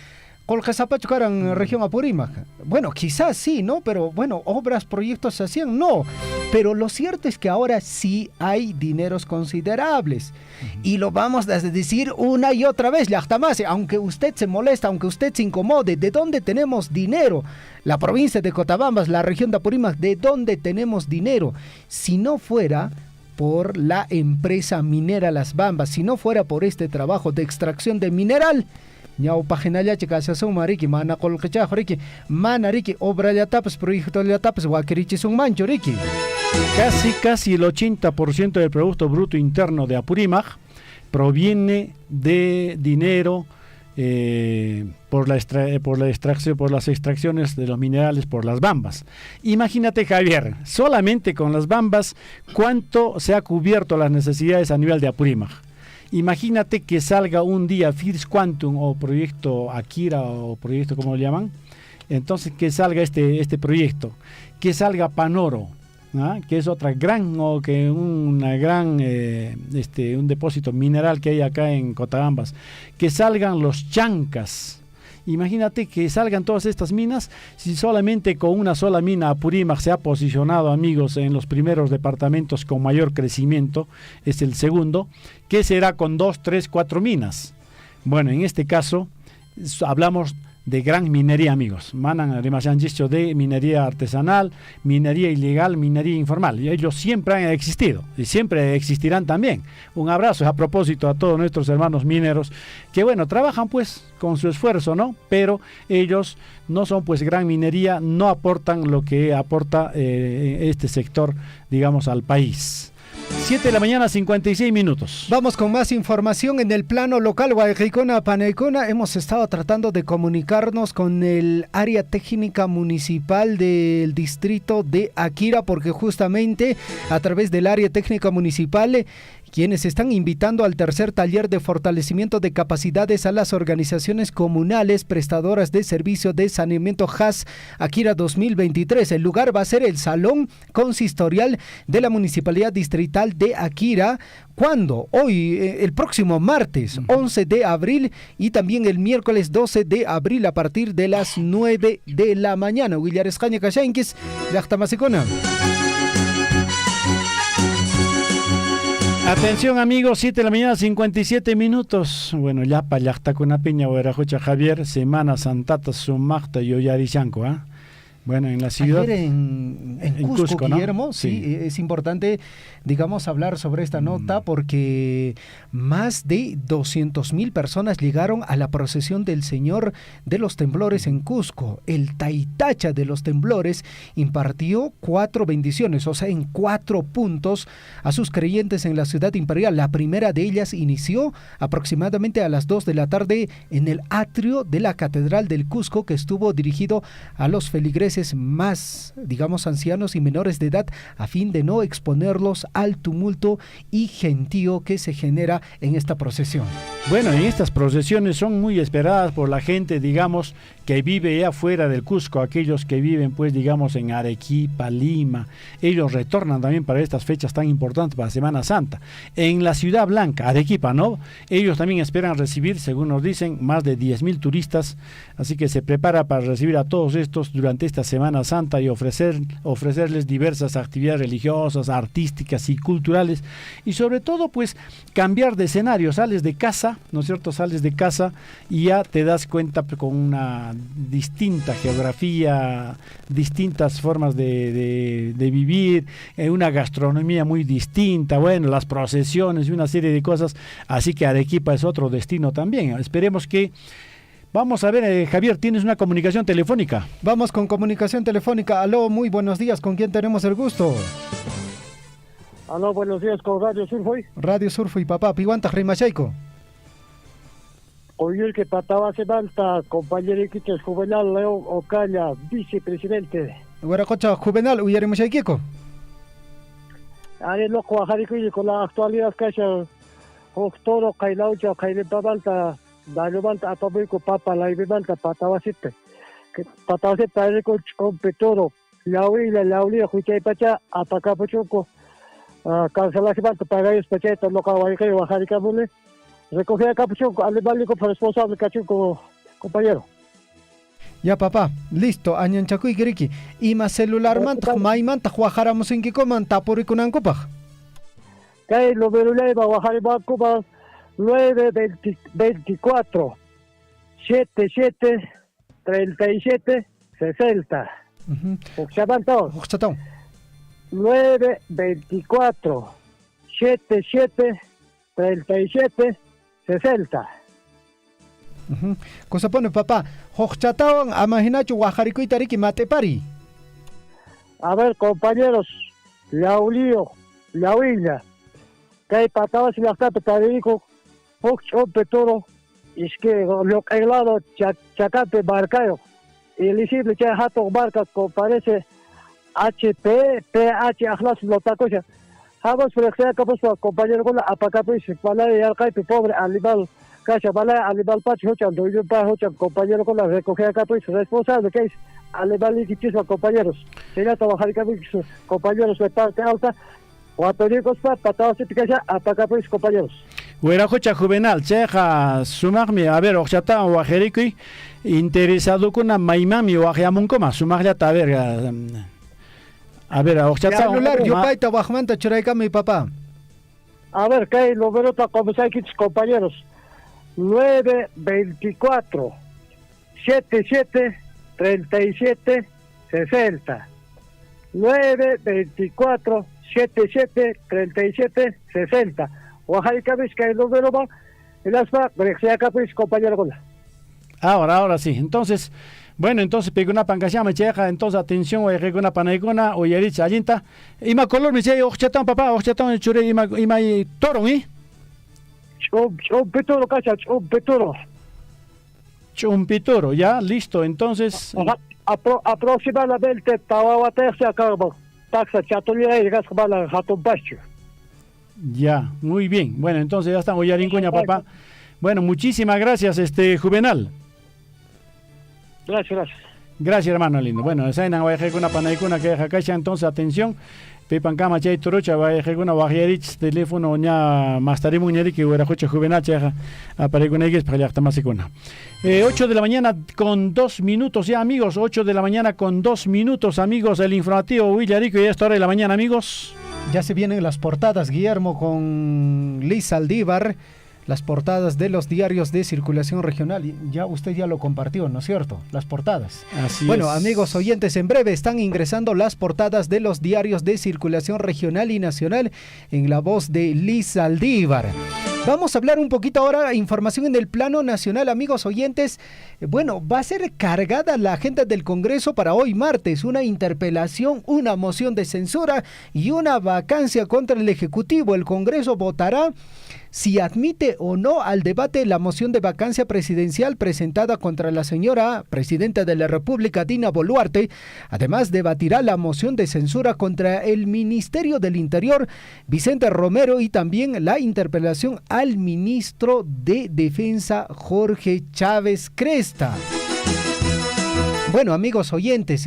en región Apurímac. Bueno, quizás sí, ¿no? Pero bueno, obras, proyectos se hacían, no. Pero lo cierto es que ahora sí hay dineros considerables. Y lo vamos a decir una y otra vez, aunque usted se molesta, aunque usted se incomode, ¿de dónde tenemos dinero? La provincia de Cotabambas, la región de Apurímac, ¿de dónde tenemos dinero? Si no fuera por la empresa minera Las Bambas, si no fuera por este trabajo de extracción de mineral, ñau paginalla chikasasun mariki mana kolkecha horiki mana riki obra ya tapas proyecto ya tapas wakirichi sun mancho riki. Casi el 80% del Producto Bruto Interno de Apurímac proviene de dinero por las extracciones de los minerales por las bambas. Imagínate, Javier, solamente con las bambas, ¿cuánto se ha cubierto las necesidades a nivel de Apurímac? Imagínate que salga un día First Quantum o proyecto Akira o proyecto, ¿cómo lo llaman? Entonces, que salga este proyecto, que salga Panoro, que es otra gran, o que una gran, un depósito mineral que hay acá en Cotagambas, que salgan los chancas. Imagínate que salgan todas estas minas, si solamente con una sola mina Apurímac se ha posicionado, amigos, en los primeros departamentos con mayor crecimiento, es el segundo, ¿qué será con 2, 3, 4 minas? Bueno, en este caso hablamos de gran minería, amigos. Manan dicho de minería artesanal, minería ilegal, minería informal. Y ellos siempre han existido y siempre existirán también. Un abrazo a propósito a todos nuestros hermanos mineros que, bueno, trabajan pues con su esfuerzo, ¿no? Pero ellos no son pues gran minería, no aportan lo que aporta este sector, digamos, al país. 7 de la mañana, 56 minutos. Vamos con más información en el plano local. Guayquicona, Paneicona, hemos estado tratando de comunicarnos con el área técnica municipal del distrito de Akira, porque justamente a través del área técnica municipal quienes están invitando al tercer taller de fortalecimiento de capacidades a las organizaciones comunales prestadoras de servicio de saneamiento HAS Akira 2023. El lugar va a ser el Salón Consistorial de la Municipalidad Distrital de Akira. ¿Cuándo? Hoy, el próximo martes 11 de abril y también el miércoles 12 de abril a partir de las 9 de la mañana. Willares Caña Cachainquis, Yachtamasicona. Atención, amigos, 7 de la mañana, 57 minutos. Bueno, ya para Llactacuna Peña, Huerajocha Javier, Semana Santata, Sumacta y Oyarishanco, ¿ah? Bueno, en la ciudad. Ayer en Cusco, ¿no? Guillermo, sí, es importante, digamos, hablar sobre esta nota porque más de 200,000 personas llegaron a la procesión del Señor de los Temblores en Cusco. El Taitacha de los Temblores impartió 4 bendiciones, o sea, en 4 puntos a sus creyentes en la ciudad imperial. La primera de ellas inició aproximadamente a las 2 de la tarde en el atrio de la Catedral del Cusco, que estuvo dirigido a los feligreses más, digamos, ancianos y menores de edad, a fin de no exponerlos al tumulto y gentío que se genera en esta procesión. Bueno, y estas procesiones son muy esperadas por la gente, digamos, que vive ya fuera del Cusco, aquellos que viven, pues, digamos, en Arequipa, Lima. Ellos retornan también para estas fechas tan importantes para Semana Santa. En la Ciudad Blanca, Arequipa, ¿no? Ellos también esperan recibir, según nos dicen, más de 10,000 turistas, así que se prepara para recibir a todos estos durante esta Semana Santa y ofrecerles diversas actividades religiosas, artísticas y culturales, y sobre todo, pues, cambiar de escenario. Sales de casa, ¿no es cierto? Sales de casa y ya te das cuenta con una distinta geografía, distintas formas de vivir, una gastronomía muy distinta, bueno, las procesiones y una serie de cosas, así que Arequipa es otro destino también. Esperemos que... Vamos a ver, Javier, ¿tienes una comunicación telefónica? Vamos con comunicación telefónica. Aló, muy buenos días, ¿con quién tenemos el gusto? Aló, buenos días, con Radio Surfui. Radio Surfui, papá, ¿Piguantas Rimachaico? Oye, que pataba se falta, compañero Iquitos Juvenal León Ocaña, vicepresidente. Hueracocha Juvenal, Uyarimuchaiquico. Ahí loco, Ajarico, con la actualidad que se Octoro, Kailaucha, Kailipalta, Dalubanta, Atomico, Papa, la Ibanta, Patawasite. Que Patawasita, Erico, Competoro, Lauila, Laulia, Huchaipacha, Atacapuchuco, Cancelacimento, para ellos, Pacheta, Locahuayque, Bajaricabule. Recogía Capuchuco, Alibalico, responsable, Cachuco, compañero. Ya, papá, listo, Añanchacu y Griki. Y más celular manta, Maimanta, Juajaramos en Kikoman, Tapurikunancopa. Que lo veruleva, Guajaribacuba, 924 77 37 60. Oxabantón. 924 77 37 60. Cosa pone, papá, Hochchatawan, Amajinacho, Guajarico y Tariki, Matepari. A ver, compañeros, Laulío, Lauilla, que hay patadas y las tapas, Tarico, Hochchope Toro, es que lo que lado Chacate Barcayo, y el isible que Hato Barca, parece HP, PH, Ajlas, Lotacoya. Vamos, por ejemplo, compañero, con la Apacapiz, Palay, y Alcaipe, pobre, Alibal. Cacha, Balay, Alibal Pacho, Hochan, Doyo Pa, Hochan, compañero con la recogida Capriz, responsable, que es Alemán y sus compañeros. Sería trabajar con sus compañeros de parte alta. Guatoricos patados y picacha, ataca pues compañeros. Huerajocha Juvenal, Cheja, Sumarmi, a ver, Ochata, Guajericui, interesado con una Maimami o Ajamuncoma, Sumarjata, a ver, Ochata. Yo paita, Guajmanta, Churaica, mi papá. A ver, ¿qué? Lo veo para comenzar aquí, compañeros. 924 77 37 60. 924 77 37 60. Oaxaca, Vizcaya, no me lo va. El aspa, Brexeaca, pues, compañero. Ahora sí. Entonces, bueno, entonces, Peguna Pancachama, Cheja, entonces, atención, Oeguna Panaigona, Oyerich, Allinta. Ima color, me dice, Ochatán, papá, Ochatán, Chure, Ima Toro, ¿eh? Chumpituro, cacha, Chumpituro. Chumpituro, ya, listo, entonces. Aproximadamente, Tawawa Tercia, Carbo. Taxa, Chatulía y Gascabala, Hatun Pacho. Ya, muy bien. Bueno, entonces ya están Oyarincuña, papá. Bueno, muchísimas gracias, Juvenal. Gracias. Gracias, hermano lindo. Bueno, esa es una panaicuna que deja cacha, entonces atención. Pepan Cama, Chay Torocha, va a dejar una bajierich, teléfono, ya más tarde, muñeri, que hubiera coche Juvenal, cheja, aparecuna y para allá más icona. 8 de la mañana con 2 minutos, ya amigos, 8 de la mañana con 2 minutos, amigos, el informativo Villarico y a esta hora de la mañana, amigos. Ya se vienen las portadas, Guillermo, con Liz Saldívar, las portadas de los diarios de circulación regional. Ya usted ya lo compartió, ¿no es cierto? Las portadas. Así bueno, es. amigos oyentes, en breve están ingresando las portadas de los diarios de circulación regional y nacional en la voz de Liz Saldívar. Vamos a hablar un poquito ahora, información en el plano nacional, amigos oyentes. Bueno, va a ser cargada la agenda del Congreso para hoy martes, una interpelación, una moción de censura y una vacancia contra el Ejecutivo. El Congreso votará si admite o no al debate la moción de vacancia presidencial presentada contra la señora presidenta de la República, Dina Boluarte. Además, debatirá la moción de censura contra el Ministerio del Interior, Vicente Romero, y también la interpelación al ministro de Defensa, Jorge Chávez Cresta. Bueno, amigos oyentes,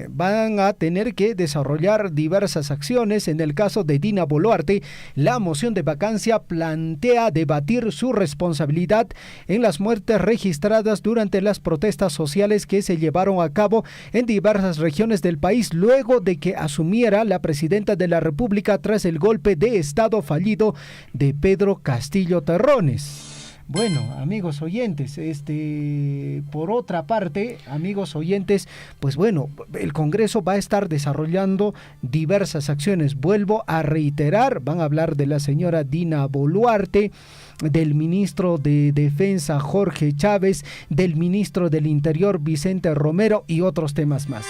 van a tener que desarrollar diversas acciones. En el caso de Dina Boluarte, la moción de vacancia plantea debatir su responsabilidad en las muertes registradas durante las protestas sociales que se llevaron a cabo en diversas regiones del país luego de que asumiera la presidenta de la República tras el golpe de Estado fallido de Pedro Castillo Terrones. Bueno, amigos oyentes, por otra parte, amigos oyentes, pues bueno, el Congreso va a estar desarrollando diversas acciones. Vuelvo a reiterar, van a hablar de la señora Dina Boluarte, del ministro de Defensa Jorge Chávez, del ministro del Interior Vicente Romero y otros temas más.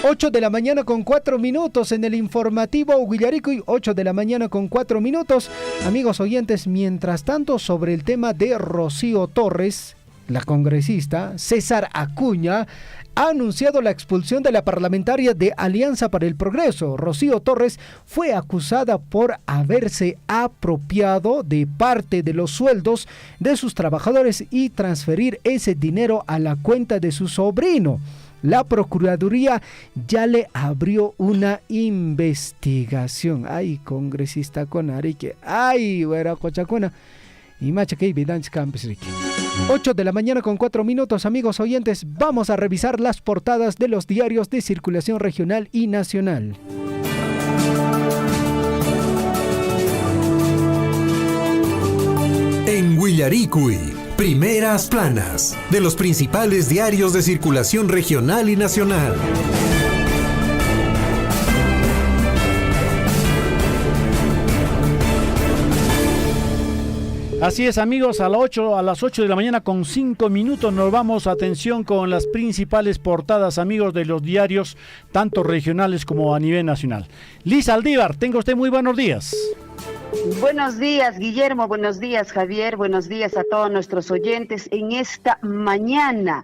Ocho de la mañana con 4 minutos en el informativo Huillaricuy, 8 de la mañana con 4 minutos. Amigos oyentes, mientras tanto, sobre el tema de Rocío Torres, la congresista César Acuña ha anunciado la expulsión de la parlamentaria de Alianza para el Progreso. Rocío Torres fue acusada por haberse apropiado de parte de los sueldos de sus trabajadores y transferir ese dinero a la cuenta de su sobrino. La Procuraduría ya le abrió una investigación. Ay, congresista con Arique. Ay, güera cochacona. Y macha que vidanch campes rique. 8 de la mañana con 4 minutos, amigos oyentes. Vamos a revisar las portadas de los diarios de circulación regional y nacional. En Huillaricuy, primeras planas de los principales diarios de circulación regional y nacional. Así es, amigos, a las 8 de la mañana con 5 minutos nos vamos. Atención con las principales portadas, amigos, de los diarios, tanto regionales como a nivel nacional. Liz Saldívar, tenga usted muy buenos días. Buenos días, Guillermo, buenos días, Javier, buenos días a todos nuestros oyentes en esta mañana.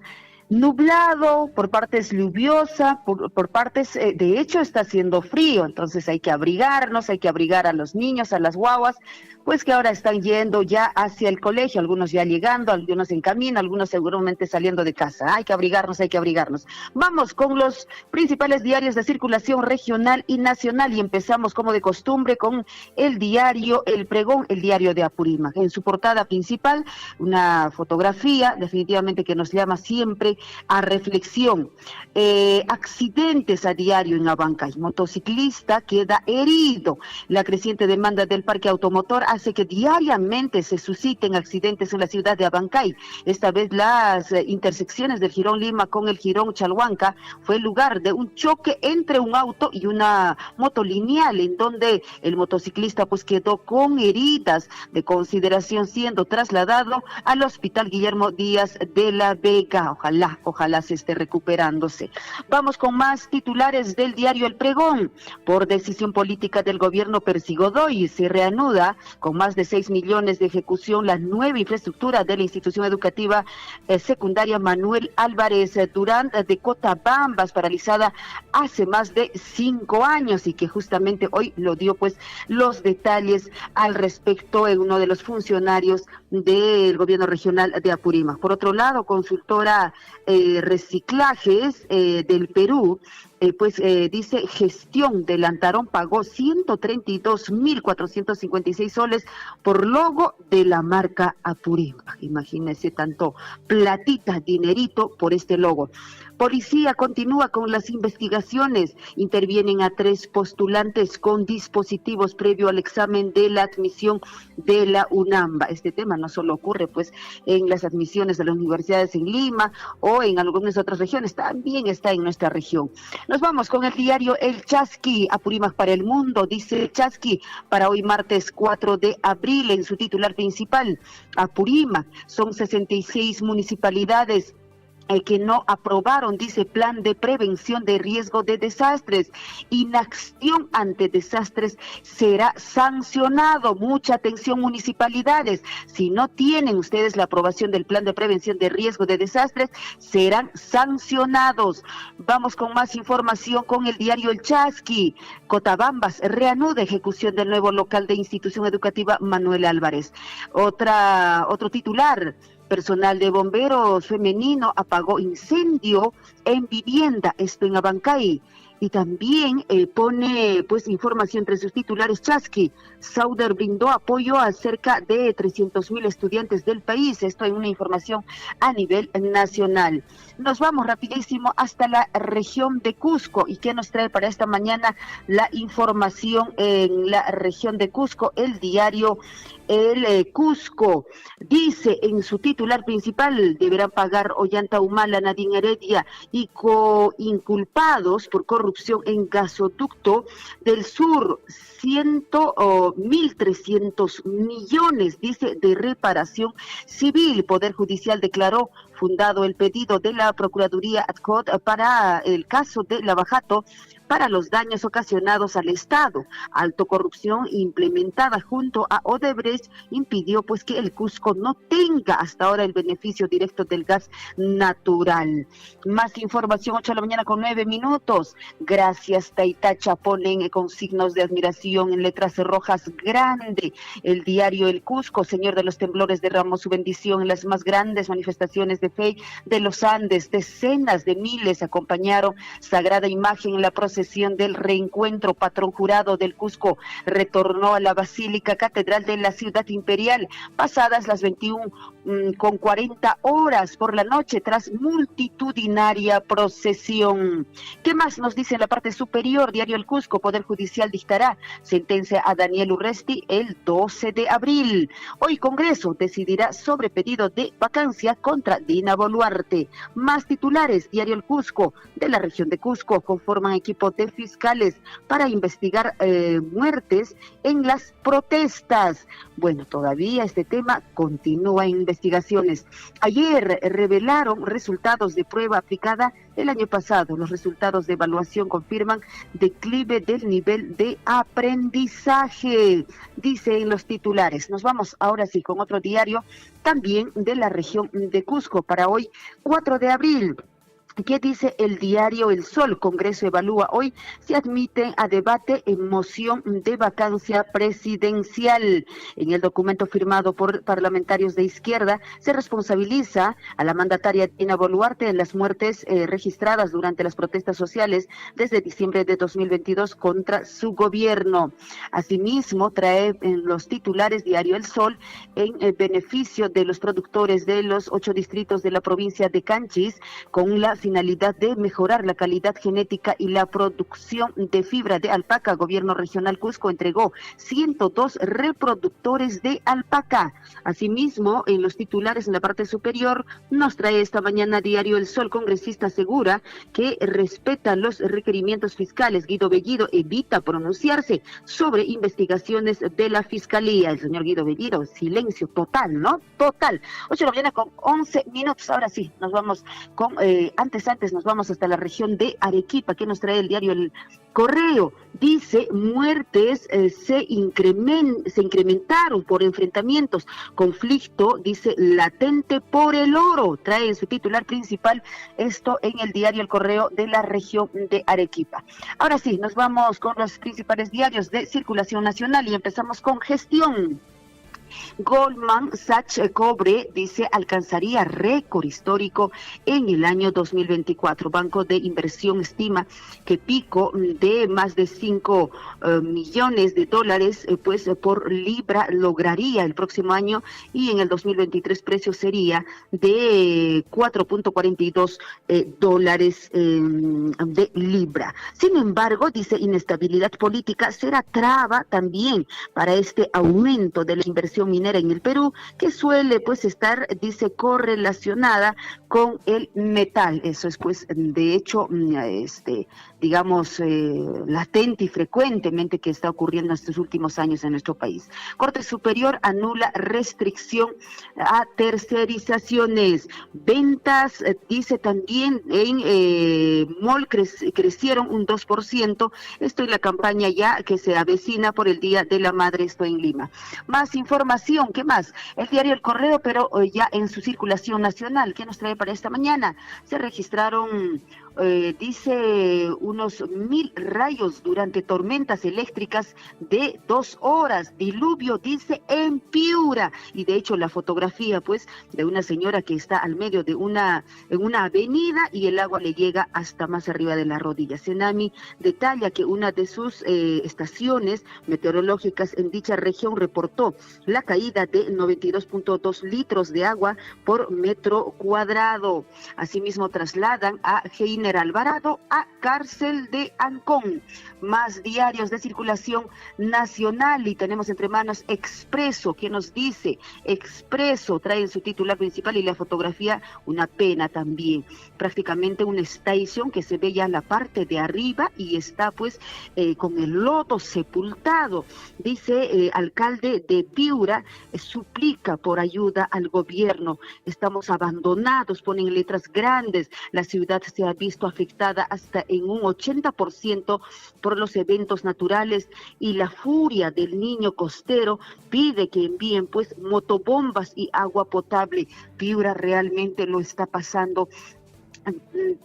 nublado, por partes lluviosa, por partes, de hecho está haciendo frío, entonces hay que abrigarnos, hay que abrigar a los niños, a las guaguas, pues que ahora están yendo ya hacia el colegio, algunos ya llegando, algunos en camino, algunos seguramente saliendo de casa. Hay que abrigarnos, hay que abrigarnos. Vamos con los principales diarios de circulación regional y nacional y empezamos como de costumbre con el diario El Pregón, el diario de Apurímac. En su portada principal, una fotografía definitivamente que nos llama siempre a reflexión. Accidentes a diario en Abancay. Motociclista queda herido. La creciente demanda del parque automotor hace que diariamente se susciten accidentes en la ciudad de Abancay. Esta vez las intersecciones del Jirón Lima con el Jirón Chalhuanca fue el lugar de un choque entre un auto y una moto lineal, en donde el motociclista pues quedó con heridas de consideración, siendo trasladado al Hospital Guillermo Díaz de la Vega. Ojalá se esté recuperándose. Vamos con más titulares del diario El Pregón. Por decisión política del gobierno Persigodoy se reanuda con más de 6 millones de ejecución la nueva infraestructura de la institución educativa secundaria Manuel Álvarez Durán de Cotabambas, paralizada hace más de 5 años y que justamente hoy lo dio pues los detalles al respecto en uno de los funcionarios del gobierno regional de Apurímac. Por otro lado, consultora Reciclajes del Perú, dice gestión del Antarón pagó 132.456 soles por logo de la marca Apurímac. Imagínense tanto platita, dinerito por este logo. Policía continúa con las investigaciones. Intervienen a 3 postulantes con dispositivos previo al examen de la admisión de la UNAMBA. Este tema no solo ocurre pues en las admisiones de las universidades en Lima o en algunas otras regiones, también está en nuestra región. Nos vamos con el diario El Chasqui, Apurímac para el mundo, dice Chasqui, para hoy martes 4 de abril en su titular principal. Apurímac, son 66 municipalidades que no aprobaron, dice, plan de prevención de riesgo de desastres. Inacción ante desastres será sancionado. Mucha atención, municipalidades. Si no tienen ustedes la aprobación del plan de prevención de riesgo de desastres, serán sancionados. Vamos con más información con el diario El Chasqui. Cotabambas reanuda ejecución del nuevo local de institución educativa Manuel Álvarez. Otro titular. Personal de bomberos femenino apagó incendio en vivienda, esto en Abancay. Y también pone pues información entre sus titulares Chasqui. Sauder brindó apoyo a cerca de 300.000 estudiantes del país. Esto es una información a nivel nacional. Nos vamos rapidísimo hasta la región de Cusco. ¿Y qué nos trae para esta mañana la información en la región de Cusco? El diario El Cusco dice en su titular principal: deberán pagar Ollanta Humala, Nadine Heredia y inculpados por corrupción en gasoducto del sur, 1.300 millones, dice, de reparación civil. Poder Judicial declaró fundado el pedido de la Procuraduría Ad-Hoc para el caso de Lavajato para los daños ocasionados al Estado. Alto corrupción implementada junto a Odebrecht impidió pues que el Cusco no tenga hasta ahora el beneficio directo del gas natural. Más información, 8:09 a.m. Gracias, Taitacha, ponen con signos de admiración en letras rojas grande. El diario El Cusco, Señor de los Temblores, derramó su bendición en las más grandes manifestaciones de fe de los Andes. Decenas de miles acompañaron sagrada imagen en la procesión del reencuentro. Patrón jurado del Cusco retornó a la Basílica Catedral de la Ciudad Imperial pasadas las 21:40 por la noche tras multitudinaria procesión. ¿Qué más nos dice en la parte superior? Diario El Cusco, Poder Judicial dictará sentencia a Daniel Urresti el 12 de abril. Hoy Congreso decidirá sobre pedido de vacancia contra Dina Boluarte. Más titulares, Diario El Cusco, de la región de Cusco, conforman equipo de fiscales para investigar muertes en las protestas. Bueno, todavía este tema continúa en investigaciones. Ayer revelaron resultados de prueba aplicada el año pasado. Los resultados de evaluación confirman declive del nivel de aprendizaje, dice en los titulares. Nos vamos ahora sí con otro diario también de la región de Cusco para hoy, 4 de abril. ¿Qué dice el diario El Sol? Congreso evalúa hoy si admiten a debate en moción de vacancia presidencial. En el documento firmado por parlamentarios de izquierda se responsabiliza a la mandataria Dina Boluarte en las muertes registradas durante las protestas sociales desde diciembre de 2022 contra su gobierno. Asimismo, trae en los titulares diario El Sol en beneficio de los productores de los 8 distritos de la provincia de Canchis con la finalidad de mejorar la calidad genética y la producción de fibra de alpaca. Gobierno regional Cusco entregó 102 reproductores de alpaca. Asimismo, en los titulares en la parte superior, nos trae esta mañana diario El Sol. Congresista asegura que respeta los requerimientos fiscales. Guido Bellido evita pronunciarse sobre investigaciones de la Fiscalía. El señor Guido Bellido, silencio total, ¿no? Total. 8 de la mañana con 11 minutos. Ahora sí, nos vamos con... Antes nos vamos hasta la región de Arequipa. ¿Qué nos trae el diario El Correo? Dice, muertes se incrementaron por enfrentamientos. Conflicto, dice, latente por el oro. Trae en su titular principal esto en el diario El Correo de la región de Arequipa. Ahora sí, nos vamos con los principales diarios de circulación nacional y empezamos con Gestión. Goldman Sachs Cobre, dice, alcanzaría récord histórico en el año 2024. Banco de Inversión estima que pico de más de 5 millones de dólares pues por libra lograría el próximo año, y en el 2023 precio sería de 4.42 dólares de libra. Sin embargo, dice, inestabilidad política será traba también para este aumento de la inversión minera en el Perú, que suele pues estar, dice, correlacionada con el metal. Eso es pues de hecho digamos latente y frecuentemente que está ocurriendo en estos últimos años en nuestro país. Corte Superior anula restricción a tercerizaciones. Ventas, dice también en MOL crecieron un 2%. Esto en la campaña ya que se avecina por el Día de la Madre, esto en Lima. Más información, ¿qué más? El diario El Correo, pero ya en su circulación nacional. ¿Qué nos trae para esta mañana? Se registraron, dice, unos 1000 rayos durante tormentas eléctricas de 2 horas. Diluvio, dice, en Piura. Y de hecho la fotografía, pues, de una señora que está al medio de en una avenida y el agua le llega hasta más arriba de la rodilla. Cenami detalla que una de sus estaciones meteorológicas en dicha región reportó la caída de 92.2 litros de agua por metro cuadrado. Asimismo, trasladan a Heiner Alvarado a cárcel de Ancón. Más diarios de circulación nacional y tenemos entre manos Expreso. ¿Qué nos dice? Expreso trae en su titular principal y la fotografía una pena también. Prácticamente una estación que se ve ya la parte de arriba y está pues con el lodo sepultado. Dice alcalde de Piura, suplica por ayuda al gobierno. Estamos abandonados, ponen letras grandes. La ciudad se ha visto afectada hasta en un 80% por los eventos naturales y la furia del niño costero pide que envíen pues motobombas y agua potable. Piura realmente lo está pasando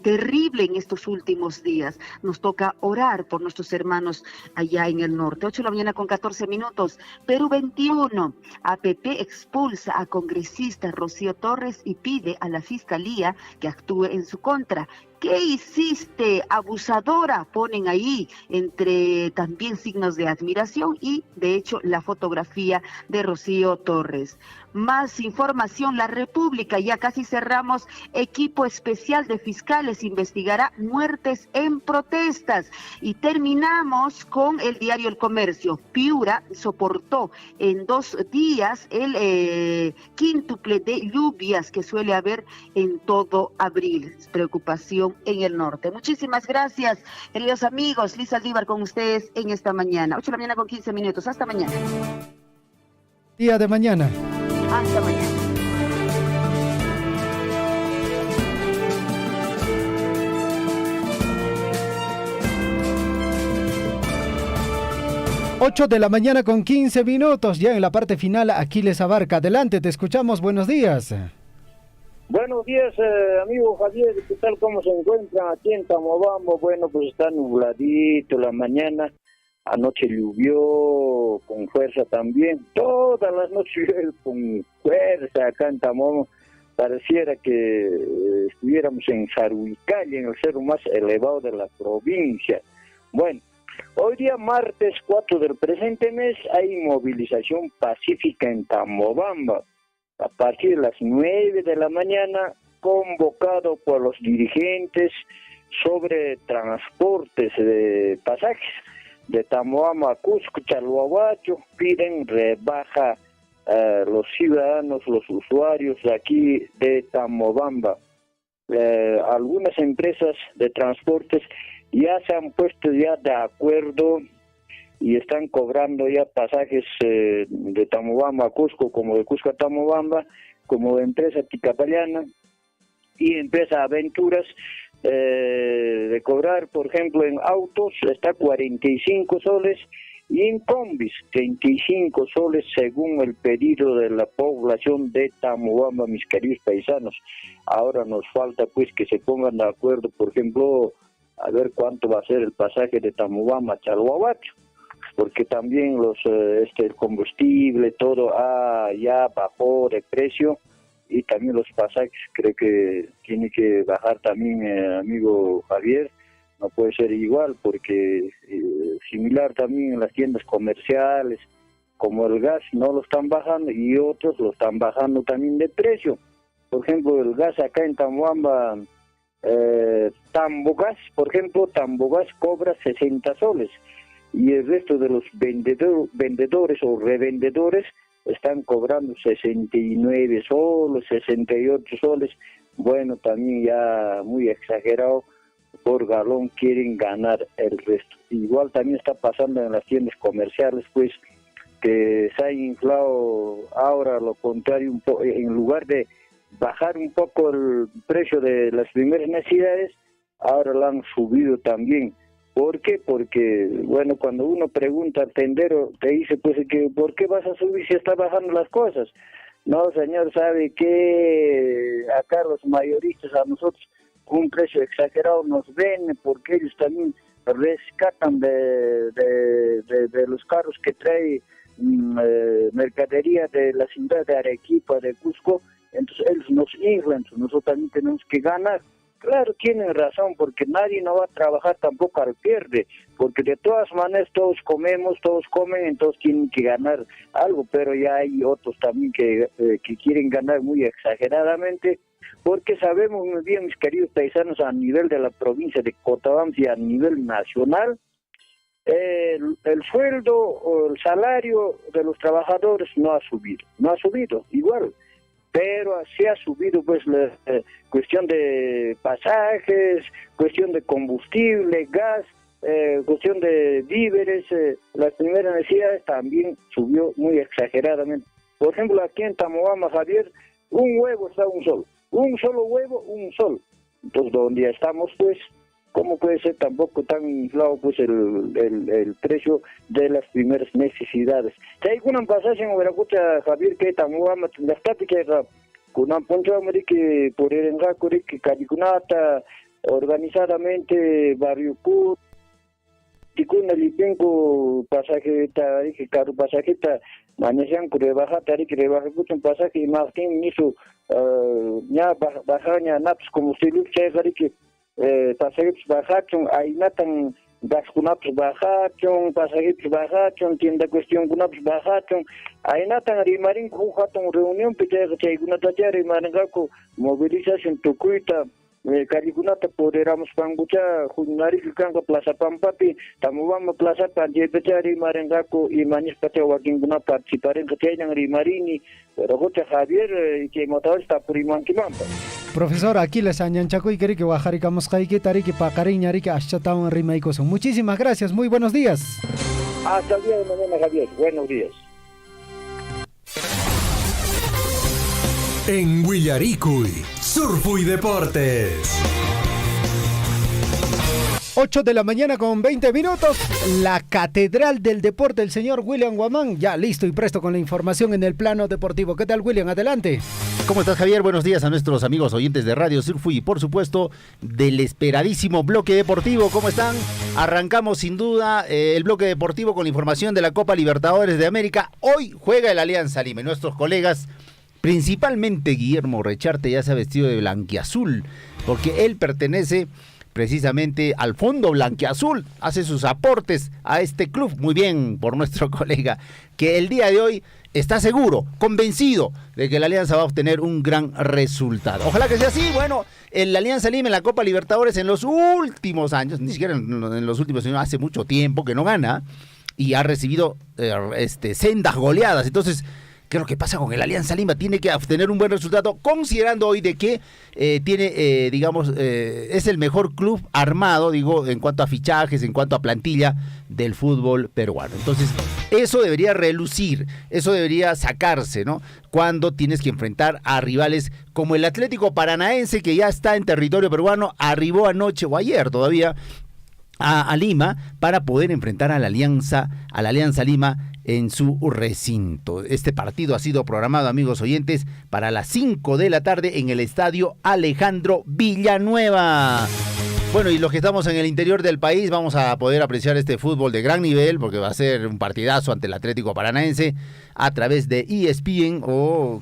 terrible en estos últimos días. Nos toca orar por nuestros hermanos allá en el norte. 8 de la mañana con 14 minutos. Perú 21. APP expulsa a congresista Rocío Torres y pide a la Fiscalía que actúe en su contra. ¿Qué hiciste, abusadora? Ponen ahí entre también signos de admiración y de hecho la fotografía de Rocío Torres. Más información, La República, ya casi cerramos. Equipo especial de fiscales investigará muertes en protestas. Y terminamos con el diario El Comercio. Piura soportó en 2 días el quíntuple de lluvias que suele haber en todo abril. Preocupación en el norte. Muchísimas gracias, queridos amigos. Liz Aldívar con ustedes en esta mañana. 8 de la mañana con 15 minutos. Hasta mañana. Día de mañana. Hasta mañana. 8 de la mañana con 15 minutos, ya en la parte final, Aquiles Abarca. Adelante, te escuchamos, buenos días. Buenos días, amigo Javier, ¿qué tal? ¿Cómo se encuentran aquí en Tamobamba? Bueno, pues está nubladito la mañana, anoche llovió con fuerza también, todas las noches llueve con fuerza acá en Tamobamba. Pareciera que estuviéramos en Saruicali, en el cerro más elevado de la provincia. Bueno, hoy día, martes 4 del presente mes, hay movilización pacífica en Tamobamba. A partir de las 9 de la mañana, convocado por los dirigentes sobre transportes de pasajes de Tamobamba a Cusco, Chalhuahuacho, piden rebaja a los ciudadanos, los usuarios de aquí de Tamobamba. Algunas empresas de transportes ya se han puesto ya de acuerdo y están cobrando ya pasajes de Tamobamba a Cusco, como de Cusco a Tamobamba, como de empresa Ticapayana y empresa Aventuras, de cobrar, por ejemplo, en autos está 45 soles y en combis 35 soles según el pedido de la población de Tamobamba, mis queridos paisanos. Ahora nos falta pues que se pongan de acuerdo, por ejemplo, a ver cuánto va a ser el pasaje de Tamobamba a Chalhuahuacho, porque también el combustible, todo ya bajó de precio y también los pasajes creo que tiene que bajar también, amigo Javier, no puede ser igual porque similar también en las tiendas comerciales, como el gas no lo están bajando y otros lo están bajando también de precio. Por ejemplo, el gas acá en Tamobamba, Tambogás, por ejemplo, Tambogás cobra 60 soles. Y el resto de los vendedores o revendedores están cobrando 69 soles, 68 soles. Bueno, también ya muy exagerado, por galón quieren ganar el resto. Igual también está pasando en las tiendas comerciales, pues, que se ha inflado ahora lo contrario, en lugar de bajar un poco el precio de las primeras necesidades, ahora lo han subido también. ¿Por qué? Porque, bueno, cuando uno pregunta al tendero, te dice, pues, que ¿por qué vas a subir si está bajando las cosas? No, señor, sabe que acá los mayoristas a nosotros con un precio exagerado nos venden porque ellos también rescatan de los carros que trae mercadería de la ciudad de Arequipa, de Cusco, entonces ellos nos inflan, nosotros también tenemos que ganar. Claro, tienen razón, porque nadie no va a trabajar tampoco al pierde, porque de todas maneras todos comemos, todos comen, entonces tienen que ganar algo, pero ya hay otros también que quieren ganar muy exageradamente, porque sabemos muy bien, mis queridos paisanos, a nivel de la provincia de Cotobamba y a nivel nacional, el sueldo o el salario de los trabajadores no ha subido, igual. Pero se ha subido pues la cuestión de pasajes, cuestión de combustible, gas, cuestión de víveres, las primeras necesidades también subió muy exageradamente. Por ejemplo, aquí en Tamobamba, Javier, un huevo está un solo huevo, un sol. Entonces, donde ya estamos, pues, ¿cómo puede ser tampoco tan inflado pues el precio de las primeras necesidades? Si hay un pasaje en Veracucha, Javier, que Tamobamba, la estática, con un punto que por el engaco que Calicunata, organizadamente, Barrio Cur, Ticuna, Lipenco, pasaje, que caro pasajeta, manejan que rebaja, que rebaja mucho un pasaje, y más que hizo, ya bajaña, naps, como si lo que pasajeros bajaron, ahí natan gaskunaps bajaron, pasajeros bajaron, tienda cuestión kunaps bajaron, ahí natan rimarin jujaton reunión pechaya gunata rimarin gaku movilización tukuita Caligunata poderamos pangucha junari kanga plaza pampapi Tamobamba plaza panje pechari marengaku y manis pacha wakinguna participar en yang rimarini rogocha Javier que motor está puriman kimamba. Profesor, aquí les añanchaco y quiere que bajaricamos que tari que pacariñari que achataun rimaicos. Muchísimas gracias, muy buenos días. Hasta el día de mañana, Javier. Buenos días. En Huillaricuy, Surfu y Deportes. 8 de la mañana con 20 minutos. La catedral del deporte, el señor William Guamán, ya listo y presto con la información en el plano deportivo. ¿Qué tal, William? Adelante. ¿Cómo estás, Javier? Buenos días a nuestros amigos oyentes de Radio Surfui y, por supuesto, del esperadísimo bloque deportivo. ¿Cómo están? Arrancamos sin duda el bloque deportivo con la información de la Copa Libertadores de América. Hoy juega el Alianza Lima y nuestros colegas, principalmente Guillermo Recharte, ya se ha vestido de blanquiazul, porque él pertenece precisamente al fondo blanquiazul, hace sus aportes a este club. Muy bien por nuestro colega, que el día de hoy está seguro, convencido de que la Alianza va a obtener un gran resultado. Ojalá que sea así. Bueno, el Alianza Lima en la Copa Libertadores en los últimos años, ni siquiera en los últimos, sino hace mucho tiempo que no gana, y ha recibido sendas goleadas. Entonces, ¿qué es lo que pasa con el Alianza Lima? Tiene que obtener un buen resultado, considerando hoy de que tiene, es el mejor club armado, en cuanto a fichajes, en cuanto a plantilla del fútbol peruano. Entonces, eso debería relucir, eso debería sacarse, ¿no? Cuando tienes que enfrentar a rivales como el Atlético Paranaense, que ya está en territorio peruano, arribó anoche o ayer todavía a Lima para poder enfrentar a la Alianza Lima en su recinto. Este partido ha sido programado, amigos oyentes, para las 5 de la tarde en el estadio Alejandro Villanueva. Bueno, y los que estamos en el interior del país vamos a poder apreciar este fútbol de gran nivel, porque va a ser un partidazo ante el Atlético Paranaense a través de ESPN o